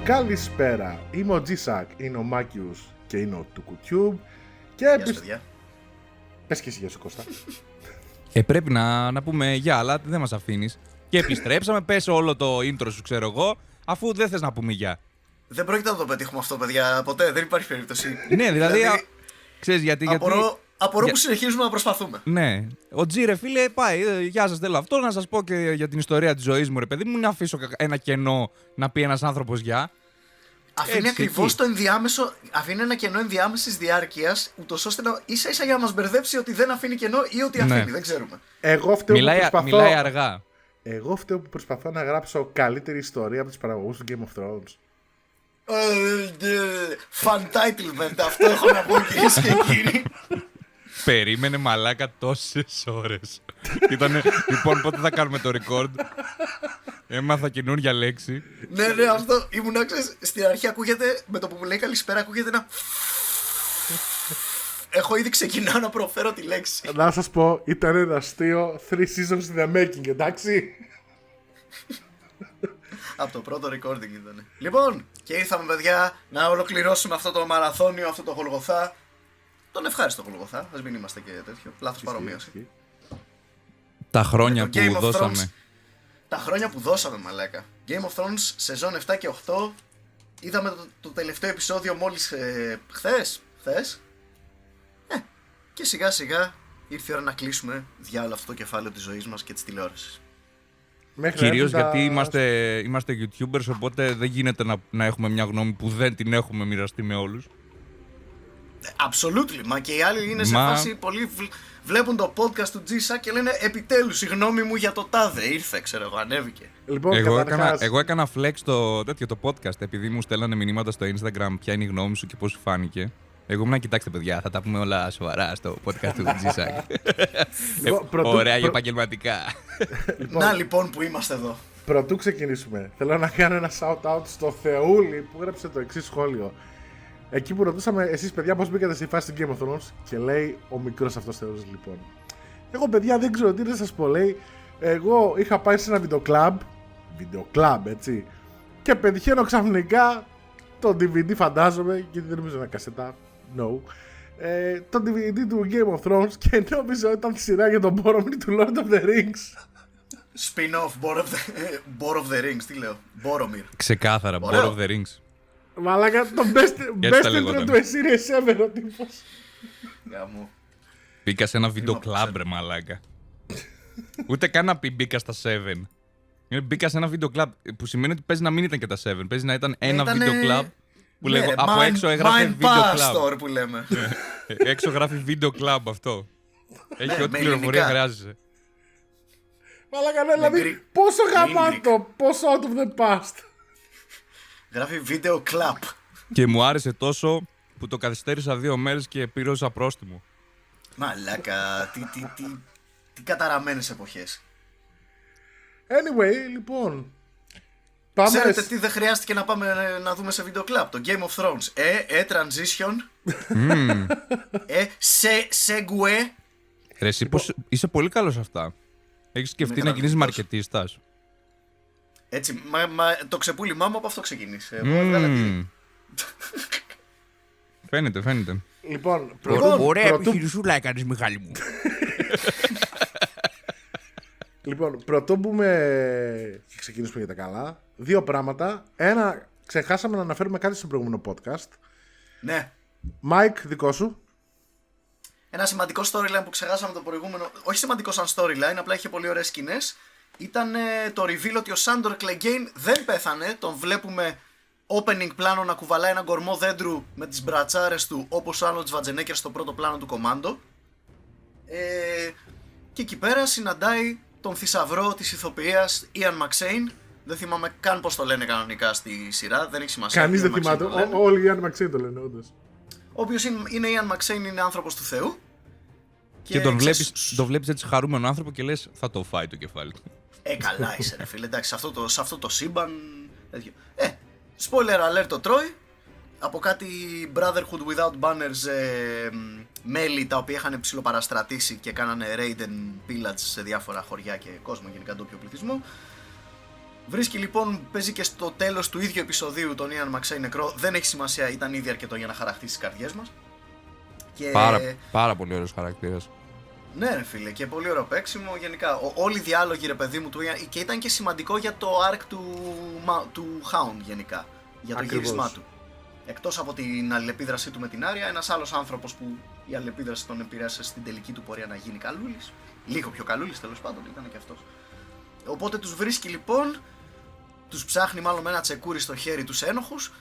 Καλησπέρα, είμαι ο G-Sack, είναι ο Μάκιους και είναι ο Τουκουτιούμπ. Και παιδιά. Πες και εσύ για σου, Κώστα. Πρέπει να πούμε γεια, αλλά δεν μας αφήνεις. Και επιστρέψαμε, πες όλο το intro σου, ξέρω εγώ, αφού δεν θες να πούμε γεια. Δεν πρόκειται να το πετύχουμε αυτό, παιδιά, ποτέ, δεν υπάρχει περίπτωση. Ναι, δηλαδή ξέρεις γιατί. Απορώ που συνεχίζουμε να προσπαθούμε. Ναι. Ο Τζι, ρε φίλε, πάει. Γεια σας, θέλω αυτό. Να σας πω και για την ιστορία της ζωής μου, ρε παιδί μου. Να αφήσω ένα κενό να πει ένας άνθρωπος γεια. Αφήνει ακριβώς το ενδιάμεσο, αφήνει ένα κενό ενδιάμεσης διάρκειας, ούτως ώστε να ίσα-ίσα για να μας μπερδέψει ότι δεν αφήνει κενό ή ότι αφήνει. Ναι. Δεν ξέρουμε. Εγώ φταίω μιλάει αργά. Εγώ φταίω που προσπαθώ να γράψω καλύτερη ιστορία από τους παραγωγούς του Game of Thrones. Fun title, αυτό έχω να πω, κυρίες και κύριοι. Περίμενε μαλάκα τόσες ώρες. Ήτανε, λοιπόν, πότε θα κάνουμε το record. Έμαθα καινούργια λέξη. Ναι, αυτό ήμουν, ξέρεις, στην αρχή ακούγεται, με το που μου λέει καλησπέρα, ακούγεται ένα... Έχω ήδη ξεκινάω να προφέρω τη λέξη. Να σας πω, ήταν ένα αστείο 3 seasons in the making, εντάξει. Από το πρώτο recording ήταν. Λοιπόν, και ήρθαμε, παιδιά, να ολοκληρώσουμε αυτό το μαραθώνιο, αυτό το Γολγοθά. Τον ευχάριστο Γολγοθά, ας μην είμαστε και τέτοιο. Λάθος παρομοίωση. Τα χρόνια που δώσαμε. Τα χρόνια που δώσαμε, μαλάκα. Game of Thrones, σεζόν 7 και 8. Είδαμε το τελευταίο επεισόδιο μόλις χθες. Και σιγά σιγά ήρθε η ώρα να κλείσουμε διάλογο αυτό το κεφάλαιο της ζωής μας και της τηλεόρασης. Κυρίως γιατί είμαστε YouTubers, οπότε δεν γίνεται να έχουμε μια γνώμη που δεν την έχουμε μοιραστεί με όλους. Absolutely, μα και οι άλλοι είναι σε φάση πολύ... Βλέπουν το podcast του G-Sack και λένε επιτέλους η γνώμη μου για το τάδε ήρθε, ξέρω εγώ, ανέβηκε. Λοιπόν, εγώ έκανα flex το podcast επειδή μου στέλνανε μηνύματα στο Instagram ποια είναι η γνώμη σου και πώς σου φάνηκε. Εγώ ήμουν, κοιτάξτε παιδιά, θα τα πούμε όλα σοβαρά στο podcast του G-Sack. Ωραία και επαγγελματικά. Να λοιπόν που είμαστε εδώ. Πρωτού ξεκινήσουμε, θέλω να κάνω ένα shout-out στο Θεούλη που έγραψε το εξής σχόλιο. Εκεί που ρωτούσαμε εσείς παιδιά πώς μπήκατε στη φάση του Game of Thrones και λέει ο μικρός αυτός Θεός λοιπόν. Εγώ παιδιά δεν ξέρω τι να σας πω, λέει. Εγώ είχα πάει σε ένα βιντεοκλαμπ έτσι, και πετυχαίνω ξαφνικά το DVD, φαντάζομαι, γιατί δεν νομίζω ένα κασετά, no, το DVD του Game of Thrones και νόμιζα ότι ήταν σειρά για τον Boromir του Lord of the Rings. Spin-off, Bor of the Rings, τι λέω, Boromir. Ξεκάθαρα, Bor of the Rings. Μαλάκα, το best intro του series ever ο τύπος. Γαμώ. Μπήκα σε ένα βίντεο κλαμπ, ρε μαλάκα. Ούτε καν να πει μπήκα στα 7. Μπήκα σε ένα βίντεο κλαμπ, που σημαίνει ότι παίζει να μην ήταν και τα 7. Παίζει να ήταν ένα βίντεο κλαμπ που λέγω από έξω έγραφε βίντεο κλαμπ. Που λέμε. Έξω γράφει βίντεο κλαμπ αυτό. Έχει ό,τι πληροφορία χρειάζεσαι. Μαλάκα, ναι, δηλαδή πόσο γαμάτο, πόσο out of the past. Γράφει βίντεο κλαπ. Και μου άρεσε τόσο που το καθυστέρησα 2 μέρες και πλήρωσα πρόστιμο. Μαλάκα, τι καταραμένες εποχές. Anyway, λοιπόν. Πάμε. Ξέρετε τι δεν χρειάστηκε να πάμε να δούμε σε βίντεο κλαπ. Το Game of Thrones. Transition. Segue. Ρε εσύ είσαι πολύ καλός σε αυτά. Έχεις σκεφτεί να γίνεις μαρκετίστας. Έτσι, το ξεπούλημά μου από αυτό ξεκίνησε. Φαίνεται. Λοιπόν, ωραία επιχειρησούλα έκανες, Μιχάλη μου. Λοιπόν, πρωτού μπούμε και ξεκινήσουμε για τα καλά, 2 πράγματα. Ένα, ξεχάσαμε να αναφέρουμε κάτι στο προηγούμενο podcast. Ναι. Mike, δικό σου. Ένα σημαντικό storyline που ξεχάσαμε το προηγούμενο, όχι σημαντικό σαν storyline, απλά είχε πολύ ωραίες σκηνές. Ήταν το reveal ότι ο Σάντορ Κλεγκέιν δεν πέθανε. Τον βλέπουμε opening πλάνο να κουβαλάει ένα κορμό δέντρου με τις μπρατσάρες του, όπως ο Άρνολντ Σβατζενέγκερ στο πρώτο πλάνο του Κομάντο. Και εκεί πέρα συναντάει τον θησαυρό της ηθοποιίας Ιαν Μαξέιν. Δεν θυμάμαι καν πώς το λένε κανονικά στη σειρά, δεν έχει σημασία. Κανείς δεν θυμάται, όλοι οι Ιαν Μαξέιν το λένε όντως. Ο οποίος είναι Ιαν Μαξέιν, είναι άνθρωπος του Θεού. Και τον βλέπεις έτσι χαρούμενο άνθρωπο και λες θα το φάει το κεφάλι του. Καλά είσαι ρε φίλε, εντάξει, σε αυτό το σύμπαν. Spoiler alert το τρώει. Από κάτι Brotherhood Without Banners μέλη τα οποία είχαν ψιλοπαραστρατήσει και κάνανε raid and pillage σε διάφορα χωριά και κόσμο, γενικά ντόπιο πληθυσμό. Βρίσκει λοιπόν, παίζει και στο τέλος του ίδιου επεισοδίου τον Ian McShane νεκρό. Δεν έχει σημασία, ήταν ήδη αρκετό για να χαραχτήσει τις καρδιές μας. Και... Πάρα πολύ ωραίος χαρακτήρας. Ναι, ρε φίλε, και πολύ ωραίο παίξιμο. Γενικά, όλοι οι διάλογοι, ρε παιδί μου, του Ian, και ήταν και σημαντικό για το arc του Hound γενικά. Για το γύρισμά του. Εκτός από την αλληλεπίδρασή του με την Άρια, ένας άλλος άνθρωπος που η αλληλεπίδραση τον επηρέασε στην τελική του πορεία να γίνει καλούλης. Λίγο πιο καλούλης, τέλος πάντων, ήταν και αυτός. Οπότε τους βρίσκει λοιπόν, τους ψάχνει μάλλον με ένα τσεκούρι στο χέρι τους ένοχους.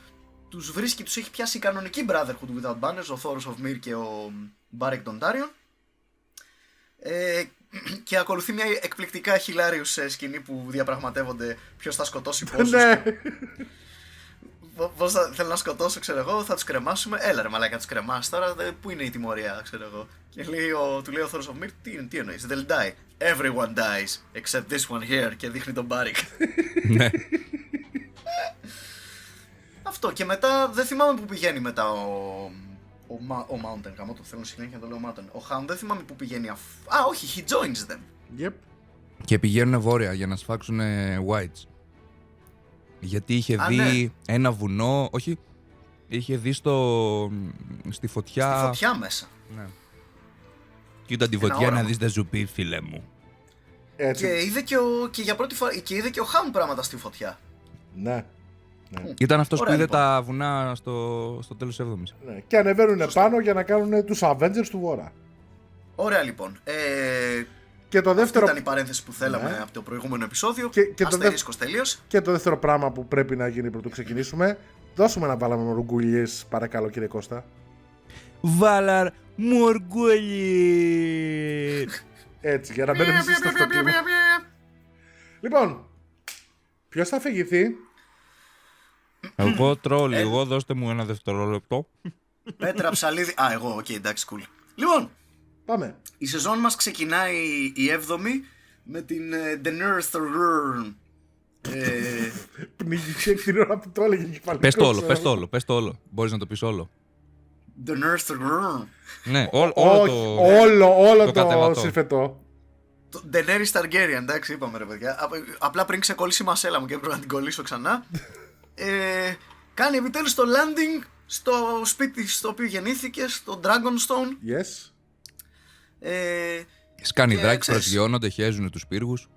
Τους βρίσκει, τους έχει πιάσει η κανονική Brotherhood Without Banners, ο Thoros of Myr και ο Baric Dondarrion. Και ακολουθεί μια εκπληκτικά hilarious σκηνή που διαπραγματεύονται ποιος θα σκοτώσει πόσους. Πώς θέλω να σκοτώσω, ξέρω εγώ, θα τους κρεμάσουμε. Έλα ρε μαλάκα, τους κρεμάς τώρα, πού είναι η τιμωρία, ξέρω εγώ. Και του λέει ο Thoros of Myr, τι εννοείς, they'll die. Everyone dies, except this one here. Και δείχνει τον Baric. Ναι. Αυτό, και μετά δεν θυμάμαι που πηγαίνει μετά ο Mountain, γαμώ το θέλω συνέχεια να το λέω Mountain. Ο Hound δεν θυμάμαι που πηγαίνει όχι, he joins them. Yep. Και πηγαίνουν βόρεια για να σφάξουν Whites. Γιατί είχε δει ένα βουνό, όχι, είχε δει στη φωτιά... Στη φωτιά μέσα. Ναι. Κοίτα τη φωτιά να δεις δεν σου πει, φίλε μου. Έτσι. Και είδε και για πρώτη φορά, και είδε και ο Hound πράγματα στη φωτιά. Ναι. Ήταν αυτός που είδε λοιπόν τα βουνά στο τέλος της 7ης. Ναι. Και ανεβαίνουν πάνω για να κάνουν τους Avengers του Βόρα. Ωραία λοιπόν. Και το δεύτερο... Αυτή ήταν η παρένθεση που θέλαμε από το προηγούμενο επεισόδιο. Αστερίσκος τελείως. Και το δεύτερο πράγμα που πρέπει να γίνει πρωτού ξεκινήσουμε. Δώσουμε ένα βάλαμε μοργκούλιες, παρακαλώ κύριε Κώστα. Βάλαρ μοργκούλιες. Έτσι, για να μπαίνουμε εσείς στο κλίμα. Λοιπόν, ποιος θα αφηγηθεί? Εγώ τρώω λίγο, δώστε μου ένα δευτερόλεπτο. Πέτρα Ψαλίδη. Εγώ, οκ, εντάξει, cool. Λοιπόν, πάμε. Η σεζόν μας ξεκινάει η 7η με την Daenerys Targaryen. Πνίγηκε την ώρα που το έλεγε κεφαλικό. Πες το όλο. Μπορείς να το πεις όλο. Daenerys Targaryen. Ναι, όλο το συμφετό. Daenerys Targaryen, εντάξει, είπαμε ρε παιδιά. Απλά πριν ξεκολλήσει η μασέλα μου και έπρεπε να την κολλήσω ξανά. Κάνει επιτέλους το landing στο σπίτι στο οποίο γεννήθηκε, στο Dragonstone. Yes. Σκάνει δράκοι, προσγειώνονται, χέζουν τους πύργους.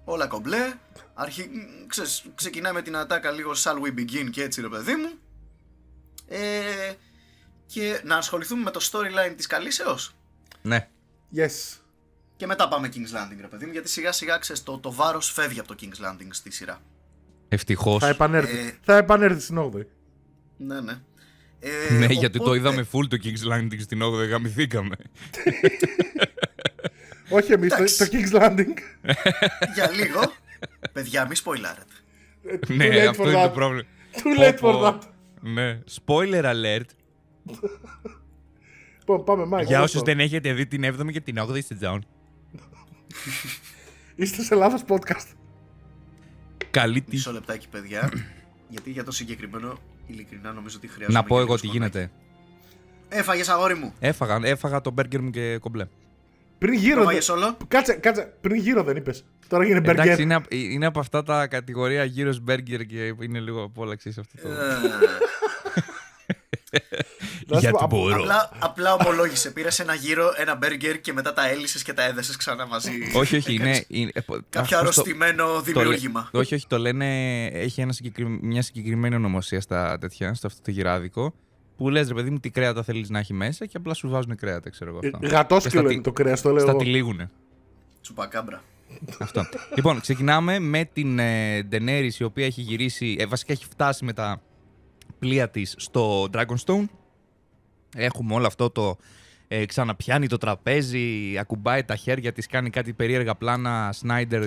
Όλα κομπλέ. Ξεκινάει με την ατάκα λίγο shall we begin και έτσι ρε παιδί μου. Και να ασχοληθούμε με το storyline της Καλύσεως. Ναι. Yes. Και μετά πάμε King's Landing ρε παιδί μου, γιατί σιγά σιγά ξέρεις το βάρος φεύγει από το King's Landing στη σειρά. Ευτυχώς. Θα επανέλθει στην 8η. Ναι. Ναι, γιατί το είδαμε full το King's Landing στην 8η, γαμηθήκαμε. Όχι εμείς, το King's Landing. Για λίγο. Παιδιά, μη σποιλάρετε. Ναι, αυτό είναι το πρόβλημα. Too late for that. Ναι, spoiler alert. Πάμε, Μάικ. Για όσους δεν έχετε δει την 7η και την 8η σεζόν. Είστε σε λάθος podcast. Καλή τύχη. Μισό λεπτάκι, παιδιά. Γιατί για το συγκεκριμένο, ειλικρινά νομίζω ότι χρειάζεται. Να πω εγώ τι γίνεται. Έφαγες αγόρι μου. Έφαγα το μπέργκερ μου και κομπλέ. Πριν γύρω. Κάτσε. Πριν γύρω δεν είπες. Τώρα γίνεται μπέργκερ. Εντάξει, είναι από αυτά τα κατηγορία γύρω μπέργκερ και είναι λίγο απόλαξη σε αυτό το. Γιατί μπορώ. Απλά ομολόγησε. Πήρες ένα γύρο, ένα μπέργκερ και μετά τα έλυσες και τα έδεσες ξανά μαζί. Όχι, είναι. Κάποιο αρρωστημένο δημιούργημα. Όχι, το λένε. Έχει μια συγκεκριμένη ονομασία στα τέτοια, στο αυτό το γυράδικο. Που λες ρε παιδί μου τι κρέατα θέλεις να έχει μέσα και απλά σου βάζουν κρέατα, ξέρω εγώ. Γατόσκυλο είναι το κρέας, το λέω. Στα τυλίγουνε. Τσουπακάμπρα. Αυτό. Λοιπόν, ξεκινάμε με την Daenerys, η οποία έχει γυρίσει, βασικά έχει φτάσει με τα πλοία της στο Dragonstone. Έχουμε όλο αυτό το ξαναπιάνει το τραπέζι, ακουμπάει τα χέρια της, κάνει κάτι περίεργα πλάνα Snyder.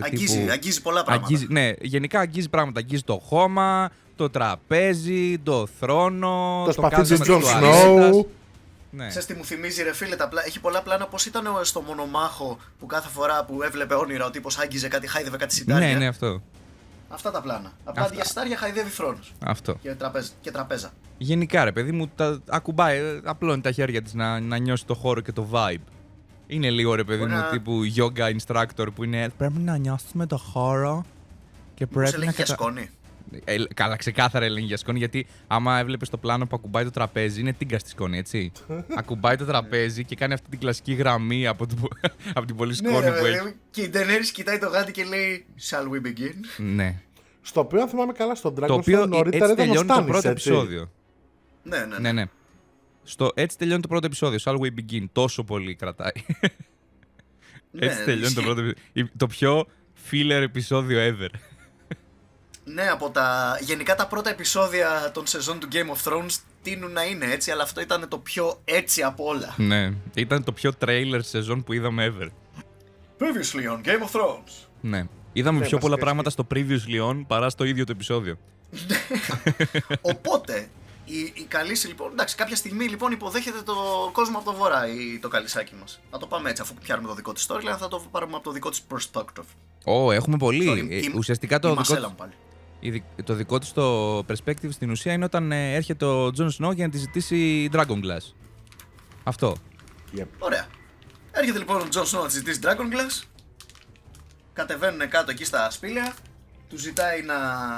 Αγγίζει πολλά πράγματα. Ναι, γενικά αγγίζει πράγματα. Αγγίζει το χώμα, το τραπέζι, το θρόνο, το σπαθί του Jon Snow. Ναι. Ξέρεις τι μου θυμίζει ρε φίλε, έχει πολλά πλάνα πως ήταν στο μονομάχο που κάθε φορά που έβλεπε όνειρα ο τύπος άγγιζε κάτι, χάιδευε κάτι σιτάρια. Ναι, αυτό. Αυτά τα πλάνα. Απλά για σιτάρια χαϊδεύει θρόνους. Αυτό. Και τραπέζα. Γενικά ρε παιδί μου, ακουμπάει, απλώνει τα χέρια της να νιώσει το χώρο και το vibe. Είναι λίγο ρε παιδί μου τύπου yoga instructor που είναι πρέπει να νιώσουμε το χώρο. Και Πώς πρέπει έλεγε για σκόνη. Καλά, ξεκάθαρα έλεγε για σκόνη, γιατί άμα έβλεπε το πλάνο που ακουμπάει το τραπέζι, είναι τίγκα στη σκόνη, έτσι. Ακουμπάει το τραπέζι και κάνει αυτή την κλασική γραμμή από την πολύ σκόνη που έχει. Και η Daenerys κοιτάει το γάτι και λέει Shall we begin? Ναι. Στο οποίο, αν θυμάμαι καλά, στον Το Dragonstone οποίο νωρίτερα έτσι ήταν ο τελειώνει το Stannis, πρώτο έτσι. επεισόδιο. Ναι. Έτσι τελειώνει το πρώτο επεισόδιο. Shall we begin? Τόσο πολύ κρατάει. Έτσι τελειώνει το πρώτο επεισόδιο. Το πιο filler επεισόδιο ever. Ναι, γενικά τα πρώτα επεισόδια των σεζόν του Game of Thrones τείνουν να είναι έτσι, αλλά αυτό ήταν το πιο έτσι από όλα. Ναι, ήταν το πιο trailer σεζόν που είδαμε ever. Previously on Game of Thrones. Ναι. Είδαμε πιο πολλά βασικά πράγματα στο Previously On παρά στο ίδιο το επεισόδιο. Οπότε, η Καλύση λοιπόν, εντάξει, κάποια στιγμή λοιπόν υποδέχεται το κόσμο από το βορρά το καλυσάκι μας. Να το πάμε έτσι, αφού πιάνουμε το δικό της storyline, θα το πάρουμε από το δικό της perspective. Έχουμε πολύ. Ουσιαστικά το δικό της το perspective στην ουσία είναι όταν έρχεται ο Jon Snow για να τη ζητήσει Dragonglass. Αυτό. Yep. Ωραία. Έρχεται λοιπόν ο Jon Snow να τη ζητήσει Dragonglass. Κατεβαίνουν κάτω εκεί στα σπήλαια. Του ζητάει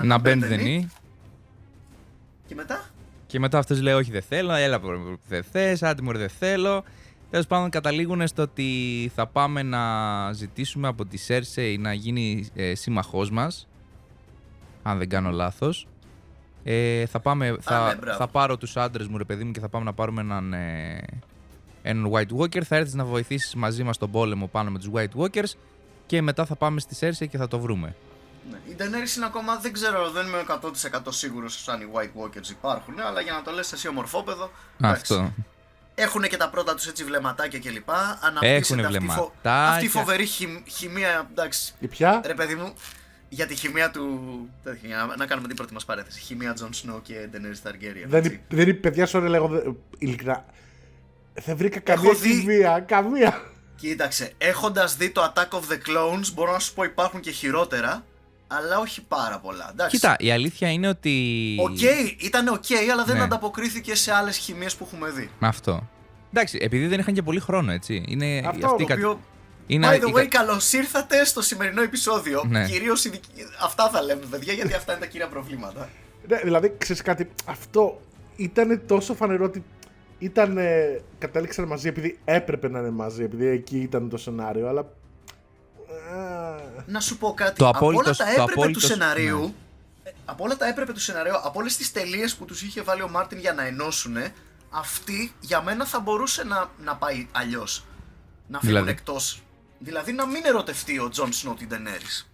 να μπαίνει. Και μετά. Και μετά αυτές λέει όχι δεν θέλω, έλα που δεν θες, άντε μωρέ δεν θέλω. Τέλος πάντων καταλήγουν στο ότι θα πάμε να ζητήσουμε από τη Cersei να γίνει σύμμαχός μας. Αν δεν κάνω λάθος. Θα πάρω τους άντρες μου ρε παιδί μου και θα πάμε να πάρουμε έναν White Walker. Θα έρθεις να βοηθήσεις μαζί μας στον πόλεμο πάνω με τους White Walkers. Και μετά θα πάμε στη Cersei και θα το βρούμε. Ναι. Η Daenerys είναι ακόμα, δεν ξέρω, δεν είμαι 100% σίγουρος αν οι White Walkers υπάρχουν, αλλά για να το λες εσύ ομορφόπεδο. Αυτό. Έχουν και τα πρώτα τους έτσι βλεμματάκια κλπ. Έχουν βλεμματάκια. Αυτή η φοβερή χημεία, εντάξει. Η ποια? Ρε παιδί μου, για τη χημεία του. Να κάνουμε την πρώτη μας παρέθεση. Χημεία Jon Snow και Daenerys Targaryen. Δεν είναι παιδιά, sorry, λέγω ειλικρινά. Δεν βρήκα καμία χημεία, καμία. Κοίταξε, έχοντας δει το Attack of the Clones, μπορώ να σου πω υπάρχουν και χειρότερα, αλλά όχι πάρα πολλά. Εντάξει. Κοίτα, η αλήθεια είναι ότι. Ήταν αλλά δεν ανταποκρίθηκε σε άλλες χημίες που έχουμε δει. Αυτό. Εντάξει, επειδή δεν είχαν και πολύ χρόνο, έτσι. Είναι αυτό αυτή το οποίο. By the way, καλώς ήρθατε στο σημερινό επεισόδιο. Ναι. Κυρίως αυτά θα λέμε, παιδιά, γιατί αυτά είναι τα κύρια προβλήματα. Ναι, δηλαδή, ξέρεις κάτι, αυτό ήταν τόσο φανερό ότι κατέληξαν μαζί επειδή έπρεπε να είναι μαζί, επειδή εκεί ήταν το σενάριο, αλλά. Να σου πω κάτι. Από όλα τα έπρεπε του σενάριου, από όλες τις τελείες που τους είχε βάλει ο Μάρτιν για να ενώσουν, αυτή για μένα θα μπορούσε να πάει αλλιώς. Να φύγουν εκτός. Δηλαδή να μην ερωτευτεί ο Τζον Σνο την Daenerys.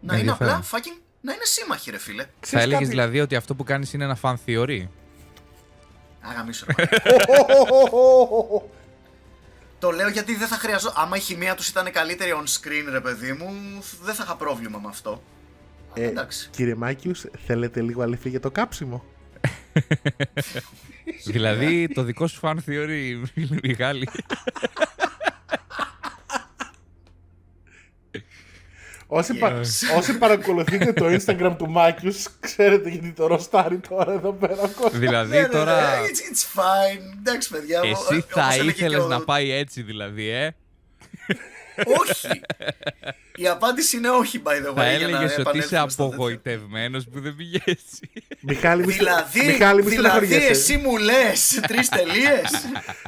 Να είναι απλά fucking να είναι σύμμαχοι, ρε φίλε. Θα έλεγες δηλαδή ότι αυτό που κάνεις είναι ένα fan theory. Αγαμίσου. Το λέω γιατί δεν θα χρειαζόταν. Άμα η χημεία τους ήταν καλύτερη on screen, ρε παιδί μου, δεν θα είχα πρόβλημα με αυτό. Εντάξει. Κύριε Μάκιους, θέλετε λίγο αλήθεια για το κάψιμο? Δηλαδή το δικό σου fan theory, Μιχάλη. Όσοι παρακολουθείτε το Instagram του Μάκιους, ξέρετε γιατί το ροστάρει τώρα εδώ πέρα. Δηλαδή τώρα. It's fine. Εντάξει, παιδιά. Εσύ θα ήθελες να πάει έτσι, δηλαδή, Όχι. Η απάντηση είναι όχι, by the way. Θα έλεγες ότι είσαι απογοητευμένος που δεν πήγε έτσι. Μιχάλη, δηλαδή εσύ μου λες 3 τελείες.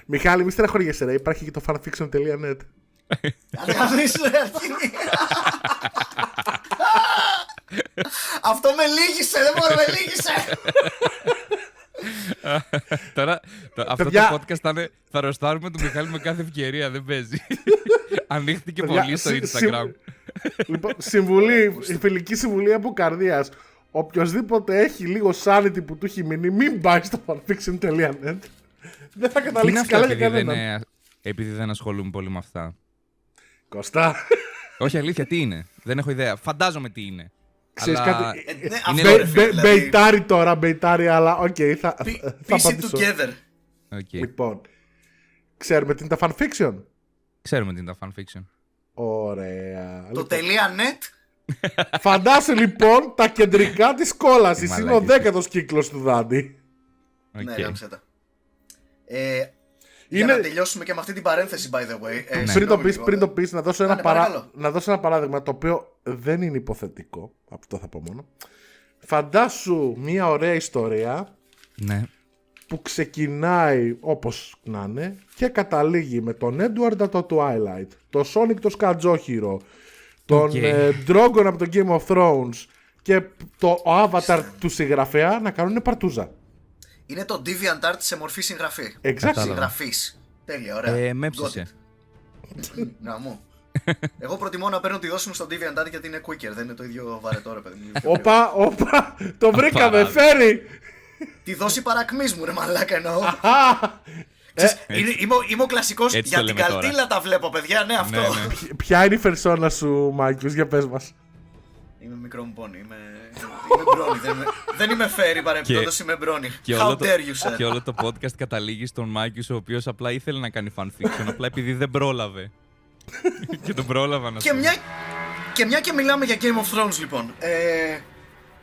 Μιχάλη, μη στεναχωριέσαι, ρε. Υπάρχει και το fanfiction.net. Αυτό με λύγησε, δεν μπορώ, με λύγησε. Τώρα αυτό το podcast θα ροστάρουμε τον Μιχάλη με κάθε ευκαιρία, δεν παίζει. Ανοίχτηκε πολύ στο Instagram. Λοιπόν, η φιλική συμβουλή από καρδίας. Οποιοςδήποτε έχει λίγο sanity που του έχει μείνει, μην πάει στο fanfiction.net. Δεν θα καταλήξει καλά για κανέναν. Επειδή δεν ασχολούμαι πολύ με αυτά. Κωστά. Όχι, αλήθεια, τι είναι? Δεν έχω ιδέα. Φαντάζομαι τι είναι. Ξέρεις κάτι. Μπεϊτάρι τώρα, μπεϊτάρι, αλλά οκ, θα απαντήσω. Together. Λοιπόν, ξέρουμε τι είναι τα fanfiction. Ξέρουμε τι είναι τα fanfiction. Ωραία. Το .net. Φαντάσου λοιπόν τα κεντρικά της κόλασης. Είναι ο 10ος κύκλος του Δάντη. Ναι, γάμψε τα. Για να τελειώσουμε και με αυτή την παρένθεση, by the way. Πριν το πεις, να δώσω ένα παράδειγμα το οποίο δεν είναι υποθετικό. Αυτό θα πω μόνο. Φαντάσου μια ωραία ιστορία. Ναι. Που ξεκινάει όπως να είναι και καταλήγει με τον Edward από το Twilight, τον Sonic το σκατζόχυρο, τον Drogon από το Game of Thrones και το Avatar του συγγραφέα να κάνουν παρτούζα. Είναι το DeviantArt σε μορφή συγγραφή. Συγγραφής. Τέλεια, ωραία. Με έψησε. Να μου. Εγώ προτιμώ να παίρνω τη δόση μου στο DeviantArt γιατί είναι quicker, δεν είναι το ίδιο βαρετό, ρε παιδί μου. Όπα, το βρήκαμε, φέρει! Τη δόση παρακμής μου, ρε μαλάκα εννοώ. Είμαι ο κλασικός για την καλτήλα τα βλέπω, παιδιά, ναι αυτό. Ποια είναι η φερσόνα σου, Μάικιους, για πες μας. Είμαι μικρό μου πόνι, είμαι μπρόνι, δεν είμαι φέρι παρεμπιπτόντως, είμαι μπρόνι. How dare you, sir. Και όλο το podcast καταλήγει στον Μάικιους, ο οποίος απλά ήθελε να κάνει fanfiction, απλά επειδή δεν πρόλαβε. Και τον πρόλαβα να και μιλάμε για Game of Thrones, λοιπόν.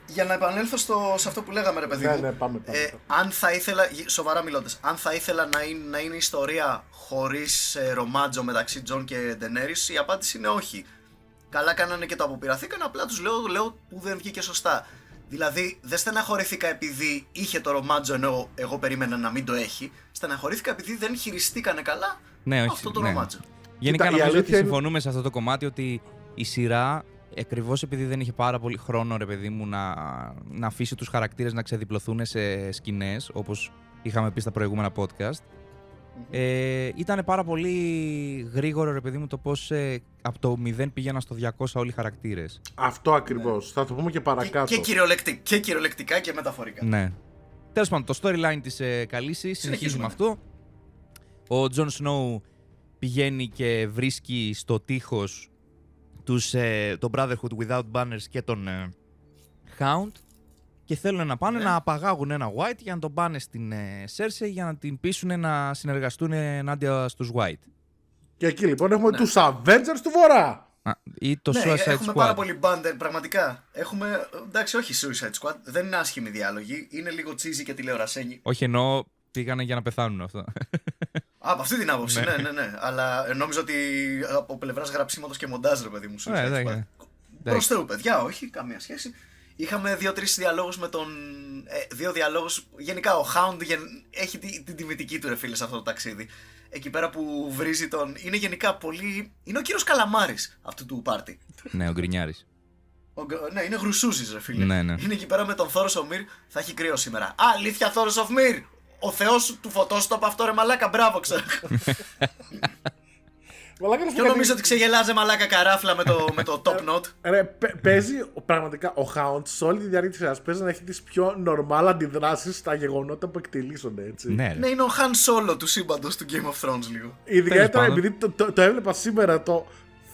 Για να επανέλθω σε αυτό που λέγαμε, ρε παιδί μου. Ναι, πάμε. Αν θα ήθελα, σοβαρά μιλώντας, αν θα ήθελα να είναι ιστορία χωρίς ρομάτζο μεταξύ Τζον και Ντενέρις, η απάντηση είναι όχι. Καλά κάνανε και το αποπειραθήκαν, απλά τους λέω που δεν βγήκε σωστά. Δηλαδή, δεν στεναχωρήθηκα επειδή είχε το ρομάτζο ενώ εγώ περίμενα να μην το έχει. Στεναχωρήθηκα επειδή δεν χειριστήκανε καλά αυτό το ρομάτζο. Γενικά νομίζω ότι συμφωνούμε σε αυτό το κομμάτι ότι η σειρά, ακριβώς επειδή δεν είχε πάρα πολύ χρόνο, ρε παιδί μου, να αφήσει τους χαρακτήρες να ξεδιπλωθούν σε σκηνές, όπως είχαμε πει στα προηγούμενα podcast, ήταν πάρα πολύ γρήγορο, ρε παιδί μου, το πώς από το 0 πήγαιναν στο 200 όλοι οι χαρακτήρες. Αυτό ακριβώς. Θα το πούμε και παρακάτω. Και κυριολεκτικά και μεταφορικά. Ναι. Τέλος πάντων, το storyline της Καλύσης συνεχίζουμε αυτό. Ο Τζον Σνόου πηγαίνει και βρίσκει στο τείχος το Brotherhood Without Banners και τον Hound και θέλουν να πάνε να απαγάγουν ένα White για να τον πάνε στην Cersei για να την πείσουν να συνεργαστούν ενάντια στους White. Και εκεί λοιπόν έχουμε τους Avengers του Βορρά. Ή το Suicide Squad. Έχουμε πάρα πολύ banter, πραγματικά. Εντάξει, όχι Suicide Squad, δεν είναι άσχημοι διάλογοι, είναι λίγο cheesy και τηλεορασένοι. Όχι, εννοώ πήγανε για να πεθάνουν αυτό. Από αυτή την άποψη, ναι. Αλλά νόμιζα ότι από πλευράς γραψίματος και μοντάζ, ρε παιδί μου. Προς Θεού, παιδιά, όχι, καμία σχέση. Είχαμε 2-3 διαλόγους με τον. 2 διαλόγους. Γενικά, ο Hound έχει την τιμητική του, ρε φίλε, σε αυτό το ταξίδι. Εκεί πέρα που βρίζει τον. Είναι γενικά πολύ. Είναι ο κύριος Καλαμάρης αυτού του πάρτι. Ναι, ο Γκρινιάρης. Ναι, είναι γρουσούζης, ρε φίλε. Ναι. Είναι εκεί πέρα με τον Θόρος Ομήρ. Θα έχει κρύο σήμερα. Αλήθεια, Θόρος Ομήρ! Ο θεός του φωτός το από αυτό, ρε μαλάκα, μπράβο, ξέρω. Και νομίζω ότι ξεγελάζε μαλάκα καράφλα με το top note. Παίζει πραγματικά ο Hound σε όλη τη διάρκεια της σειράς. Παίζει να έχει τις πιο normal αντιδράσεις στα γεγονότα που εκτελήσονται, έτσι. Ναι, είναι ο Han Solo του σύμπαντος του Game of Thrones λίγο. Ειδικά τώρα επειδή το έβλεπα σήμερα το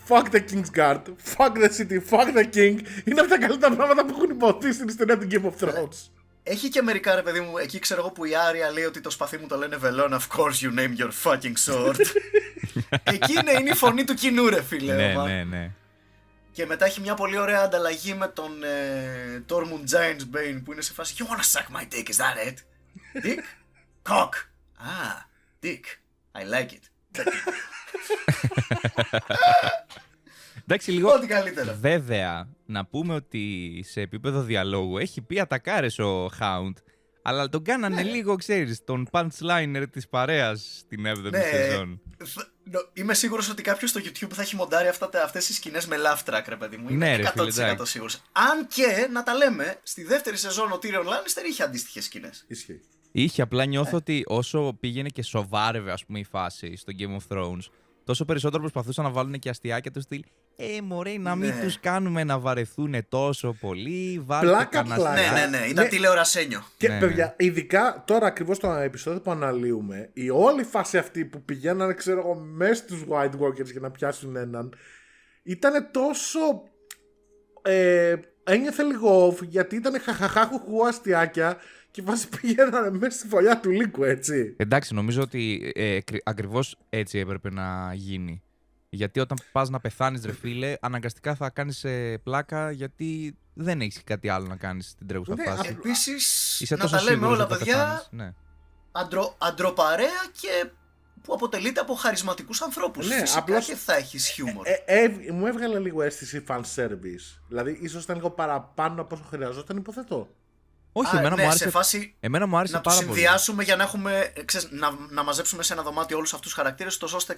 Fuck the King's Guard, fuck the city, fuck the king. Είναι από τα καλύτερα πράγματα που έχουν υποθεί στην ιστορία του Game of Thrones. Έχει και μερικά, ρε παιδί μου, εκεί ξέρω εγώ που η Άρια λέει ότι το σπαθί μου το λένε Βελόν, of course you name your fucking sword. Εκεί είναι η φωνή του κοινού, ρε φίλε. Ναι. Και μετά έχει μια πολύ ωραία ανταλλαγή με τον Tormund Giantsbane που είναι σε φάση You wanna suck my dick, is that it? Dick? Cock. Ah, dick. I like it. Εντάξει, λίγο. Ό,τι καλύτερα. Βέβαια, να πούμε ότι σε επίπεδο διαλόγου έχει πει ατακάρες ο Hound, αλλά τον κάνανε λίγο, ξέρεις, τον punchliner της παρέας στην 7η σεζόν. Είμαι σίγουρος ότι κάποιος στο YouTube θα έχει μοντάρει αυτές τις σκηνές με laugh track, ρε παιδί μου. Είμαι 100% σίγουρος. Αν και, να τα λέμε, στη δεύτερη σεζόν ο Tyrion Lannister είχε αντίστοιχες σκηνές. Ισχύει. Είχε, απλά νιώθω ότι όσο πήγαινε και σοβάρευε, ας πούμε, η φάση στο Game of Thrones, τόσο περισσότερο προσπαθούσαν να βάλουν και αστιάκια του στυλ. Μωρέ, να μην τους κάνουμε να βαρεθούν τόσο πολύ. Πλάκα. Ναι, ήταν τηλεορασένιο. Και παιδιά, ειδικά τώρα ακριβώς στο επεισόδιο που αναλύουμε, η όλη φάση αυτή που πηγαίνανε, ξέρω εγώ, μέσα στους White Walkers για να πιάσουν έναν, ήταν τόσο. Ένιωθε λίγο off, γιατί ήταν χαχαχάχουχου αστιάκια και βάζει πηγαίνανε μέσα στη φωλιά του λύκου, έτσι. Εντάξει, νομίζω ότι ακριβώς έτσι έπρεπε να γίνει. Γιατί όταν πας να πεθάνεις, ρε φίλε, αναγκαστικά θα κάνεις πλάκα, γιατί δεν έχεις κάτι άλλο να κάνεις στην τρέχουσα φάση. Επίσης, να τα λέμε όλα, παιδιά, αντροπαρέα και που αποτελείται από χαρισματικούς ανθρώπους. Ναι, Φυσικά απλώς και θα έχεις χιούμορ. Μου έβγαλε λίγο αίσθηση fan service. Δηλαδή, ίσως ήταν λίγο παραπάνω από όσο χρειαζόταν, υποθέτω. Όχι, εμένα ναι, μου άρεσε, σε φάση εμένα μου άρεσε να τους πάρα πολύ. συνδυάσουμε για να έχουμε, να μαζέψουμε σε ένα δωμάτιο όλους αυτούς τους χαρακτήρες, τόσο ώστε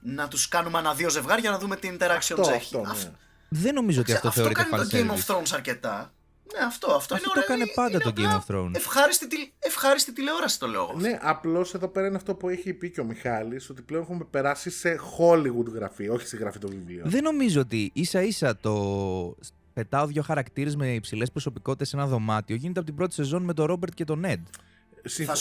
να τους κάνουμε ανά-δύο ζευγάρια να δούμε την interaction που έχει. Ναι. Δεν νομίζω ότι αυτό θεωρείται fan κάνει το Game of service. Thrones αρκετά. Ναι, αυτό είναι Αυτό το ωραίο, έκανε πάντα το απλά Game of Thrones. Ευχάριστη τηλεόραση το λέω. Ναι, απλώς εδώ πέρα είναι αυτό που έχει πει και ο Μιχάλης, ότι πλέον έχουμε περάσει σε Hollywood γραφή, όχι στη γραφή των βιβλίων. Δεν νομίζω ότι ίσα-ίσα το πετάω δύο χαρακτήρες με υψηλές προσωπικότητες σε ένα δωμάτιο γίνεται από την πρώτη σεζόν με τον Ρόμπερτ και τον Νέντ. Θα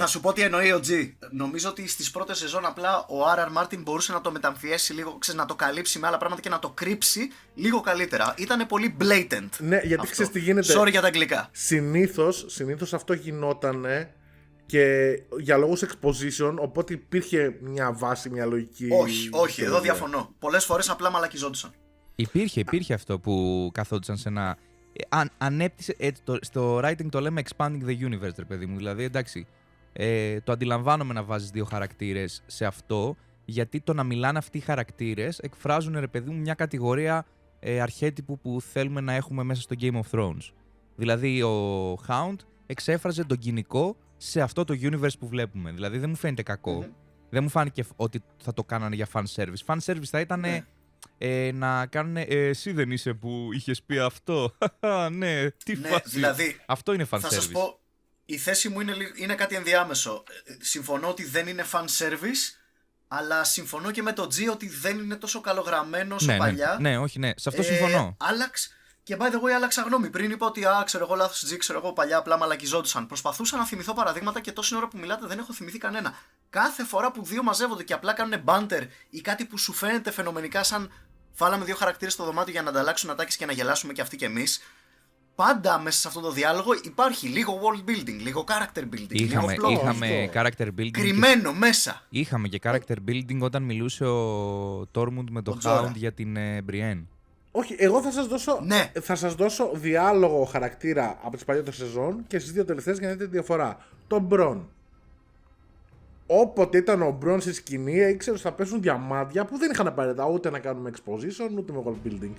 σου πω τι εννοεί ο G. Νομίζω ότι στις πρώτες σεζόν απλά ο R.R. Martin μπορούσε να το μεταμφιέσει λίγο, να το καλύψει με άλλα πράγματα και να το κρύψει λίγο καλύτερα. Ήτανε πολύ blatant. Ναι, γιατί ξέρεις τι γίνεται. Sorry για τα αγγλικά. Συνήθως αυτό γινότανε και για λόγους exposition, οπότε υπήρχε μια βάση, μια λογική. Όχι, εδώ διαφωνώ. Πολλές φορές απλά μαλακιζόντουσαν. Υπήρχε αυτό που καθόντουσαν σε ένα. Ανέπτυσε. Στο writing το λέμε expanding the universe, ρε παιδί μου. Δηλαδή, εντάξει, το αντιλαμβάνομαι να βάζεις δύο χαρακτήρες σε αυτό, γιατί το να μιλάνε αυτοί οι χαρακτήρες εκφράζουν, ρε παιδί μου, μια κατηγορία αρχέτυπου που θέλουμε να έχουμε μέσα στο Game of Thrones. Δηλαδή, ο Hound εξέφραζε τον κοινικό σε αυτό το universe που βλέπουμε. Δηλαδή, δεν μου φαίνεται κακό. Δεν μου φάνηκε ότι θα το κάνανε για fan service. Fan service θα ήταν. Να κάνουν εσύ δεν είσαι που είχες πει αυτό. Ναι, τι φάση. Δηλαδή, αυτό είναι fan service. Θα σας πω, η θέση μου είναι κάτι ενδιάμεσο. Συμφωνώ ότι δεν είναι fan service, αλλά συμφωνώ και με το G ότι δεν είναι τόσο καλογραμμένο όσο παλιά. Ναι, όχι, ναι. Σε αυτό συμφωνώ. Και by the way, άλλαξα γνώμη. Πριν είπα ότι ξέρω εγώ λάθος G, ξέρω εγώ παλιά απλά μαλακιζόντουσαν. Προσπαθούσα να θυμηθώ παραδείγματα και τόση ώρα που μιλάτε δεν έχω θυμηθεί κανένα. Κάθε φορά που δύο μαζεύονται και απλά κάνουν banter ή κάτι που σου φαίνεται φαινομενικά σαν βάλαμε δύο χαρακτήρες στο δωμάτιο για να ανταλλάξουν ατάκες και να γελάσουμε κι αυτοί κι εμείς. Πάντα μέσα σε αυτό το διάλογο υπάρχει λίγο world building, λίγο character building. Είχαμε character building. Κρυμμένο μέσα. Είχαμε και character building όταν μιλούσε ο Tormund με τον Hound για την Brienne. Όχι, εγώ θα σας δώσω διάλογο χαρακτήρα από τις παλιότερες σεζόν και στις δύο τελευταίες για να δείτε τη διαφορά. Τον Bronn. Όποτε ήταν ο Bronn στη σκηνή, ήξερε ότι θα πέσουν διαμάντια που δεν είχαν απαραίτητα ούτε να κάνουμε exposition ούτε με world building.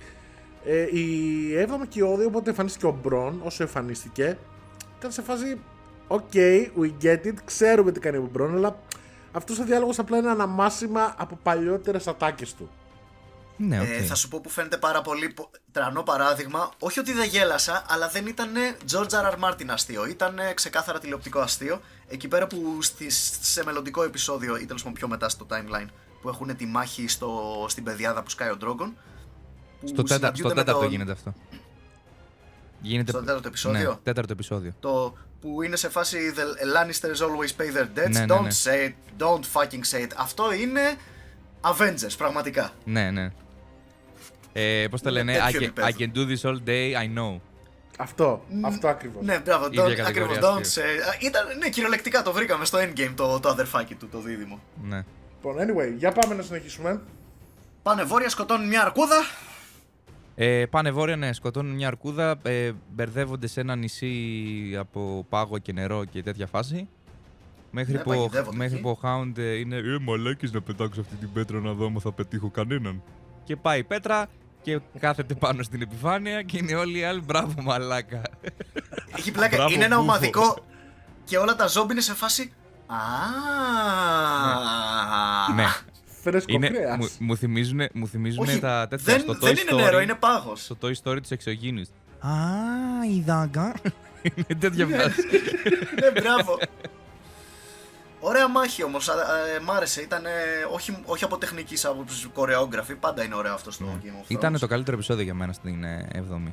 Η 7η και η 8η, όποτε εμφανίστηκε ο Bronn, όσο εμφανίστηκε, ήταν σε φάση OK, we get it, ξέρουμε τι κάνει ο Bronn, αλλά αυτός ο διάλογος απλά είναι αναμάσιμα από παλιότερες ατάκες του. Ναι, okay. Θα σου πω που φαίνεται πάρα πολύ τρανό παράδειγμα. Όχι ότι δεν γέλασα, αλλά δεν ήταν George R.R. Martin αστείο. Ήταν ξεκάθαρα τηλεοπτικό αστείο. Εκεί πέρα που σε μελλοντικό επεισόδιο, ή τέλος πάντων πιο μετά στο timeline, που έχουν τη μάχη στην πεδιάδα που σκάει ο Drogon. Στο τέταρτο γίνεται αυτό. Στο τέταρτο επεισόδιο. Ναι, τέταρτο επεισόδιο. Το που είναι σε φάση The Lannisters always pay their debts. Ναι, don't say it, don't fucking say it. Αυτό είναι Avengers, πραγματικά. Ναι. Πώς το λένε, I can do this all day, I know. Αυτό ακριβώς. Ναι, μπράβο, ακριβώς, don't say. Ναι, κυριολεκτικά το βρήκαμε στο Endgame το αδερφάκι του, το δίδυμο. Ναι. Λοιπόν, anyway, για πάμε να συνεχίσουμε. Πάνε βόρεια, σκοτώνουν μια αρκούδα. Πάνε βόρεια, ναι, σκοτώνουν μια αρκούδα, μπερδεύονται σε ένα νησί από πάγο και νερό και τέτοια φάση. Μέχρι που ο Hound είναι μαλάκης να πετάξω αυτή την πέτρα να δω αν θα πετύχω κανέναν. Και πάει η πέτρα και κάθεται πάνω στην επιφάνεια και είναι όλοι οι άλλοι μπράβο μαλάκα. Έχει πλάκα, είναι ένα ομαδικό και όλα τα ζόμπι είναι σε φάση Ναι. Είναι, μου θυμίζουν τα τέτοια στο Toy Story. Δεν είναι νερό, είναι πάγος. Στο Toy Story τους εξωγήινους. Η δάγκα. Είναι τέτοια φάση. Ναι, μπράβο. Ωραία μάχη όμως, μ' άρεσε. Ήταν όχι από τεχνικής άποψης, κορεόγραφη. Πάντα είναι ωραίο αυτό στο Game of Thrones. Ήταν το καλύτερο επεισόδιο για μένα στην 7η.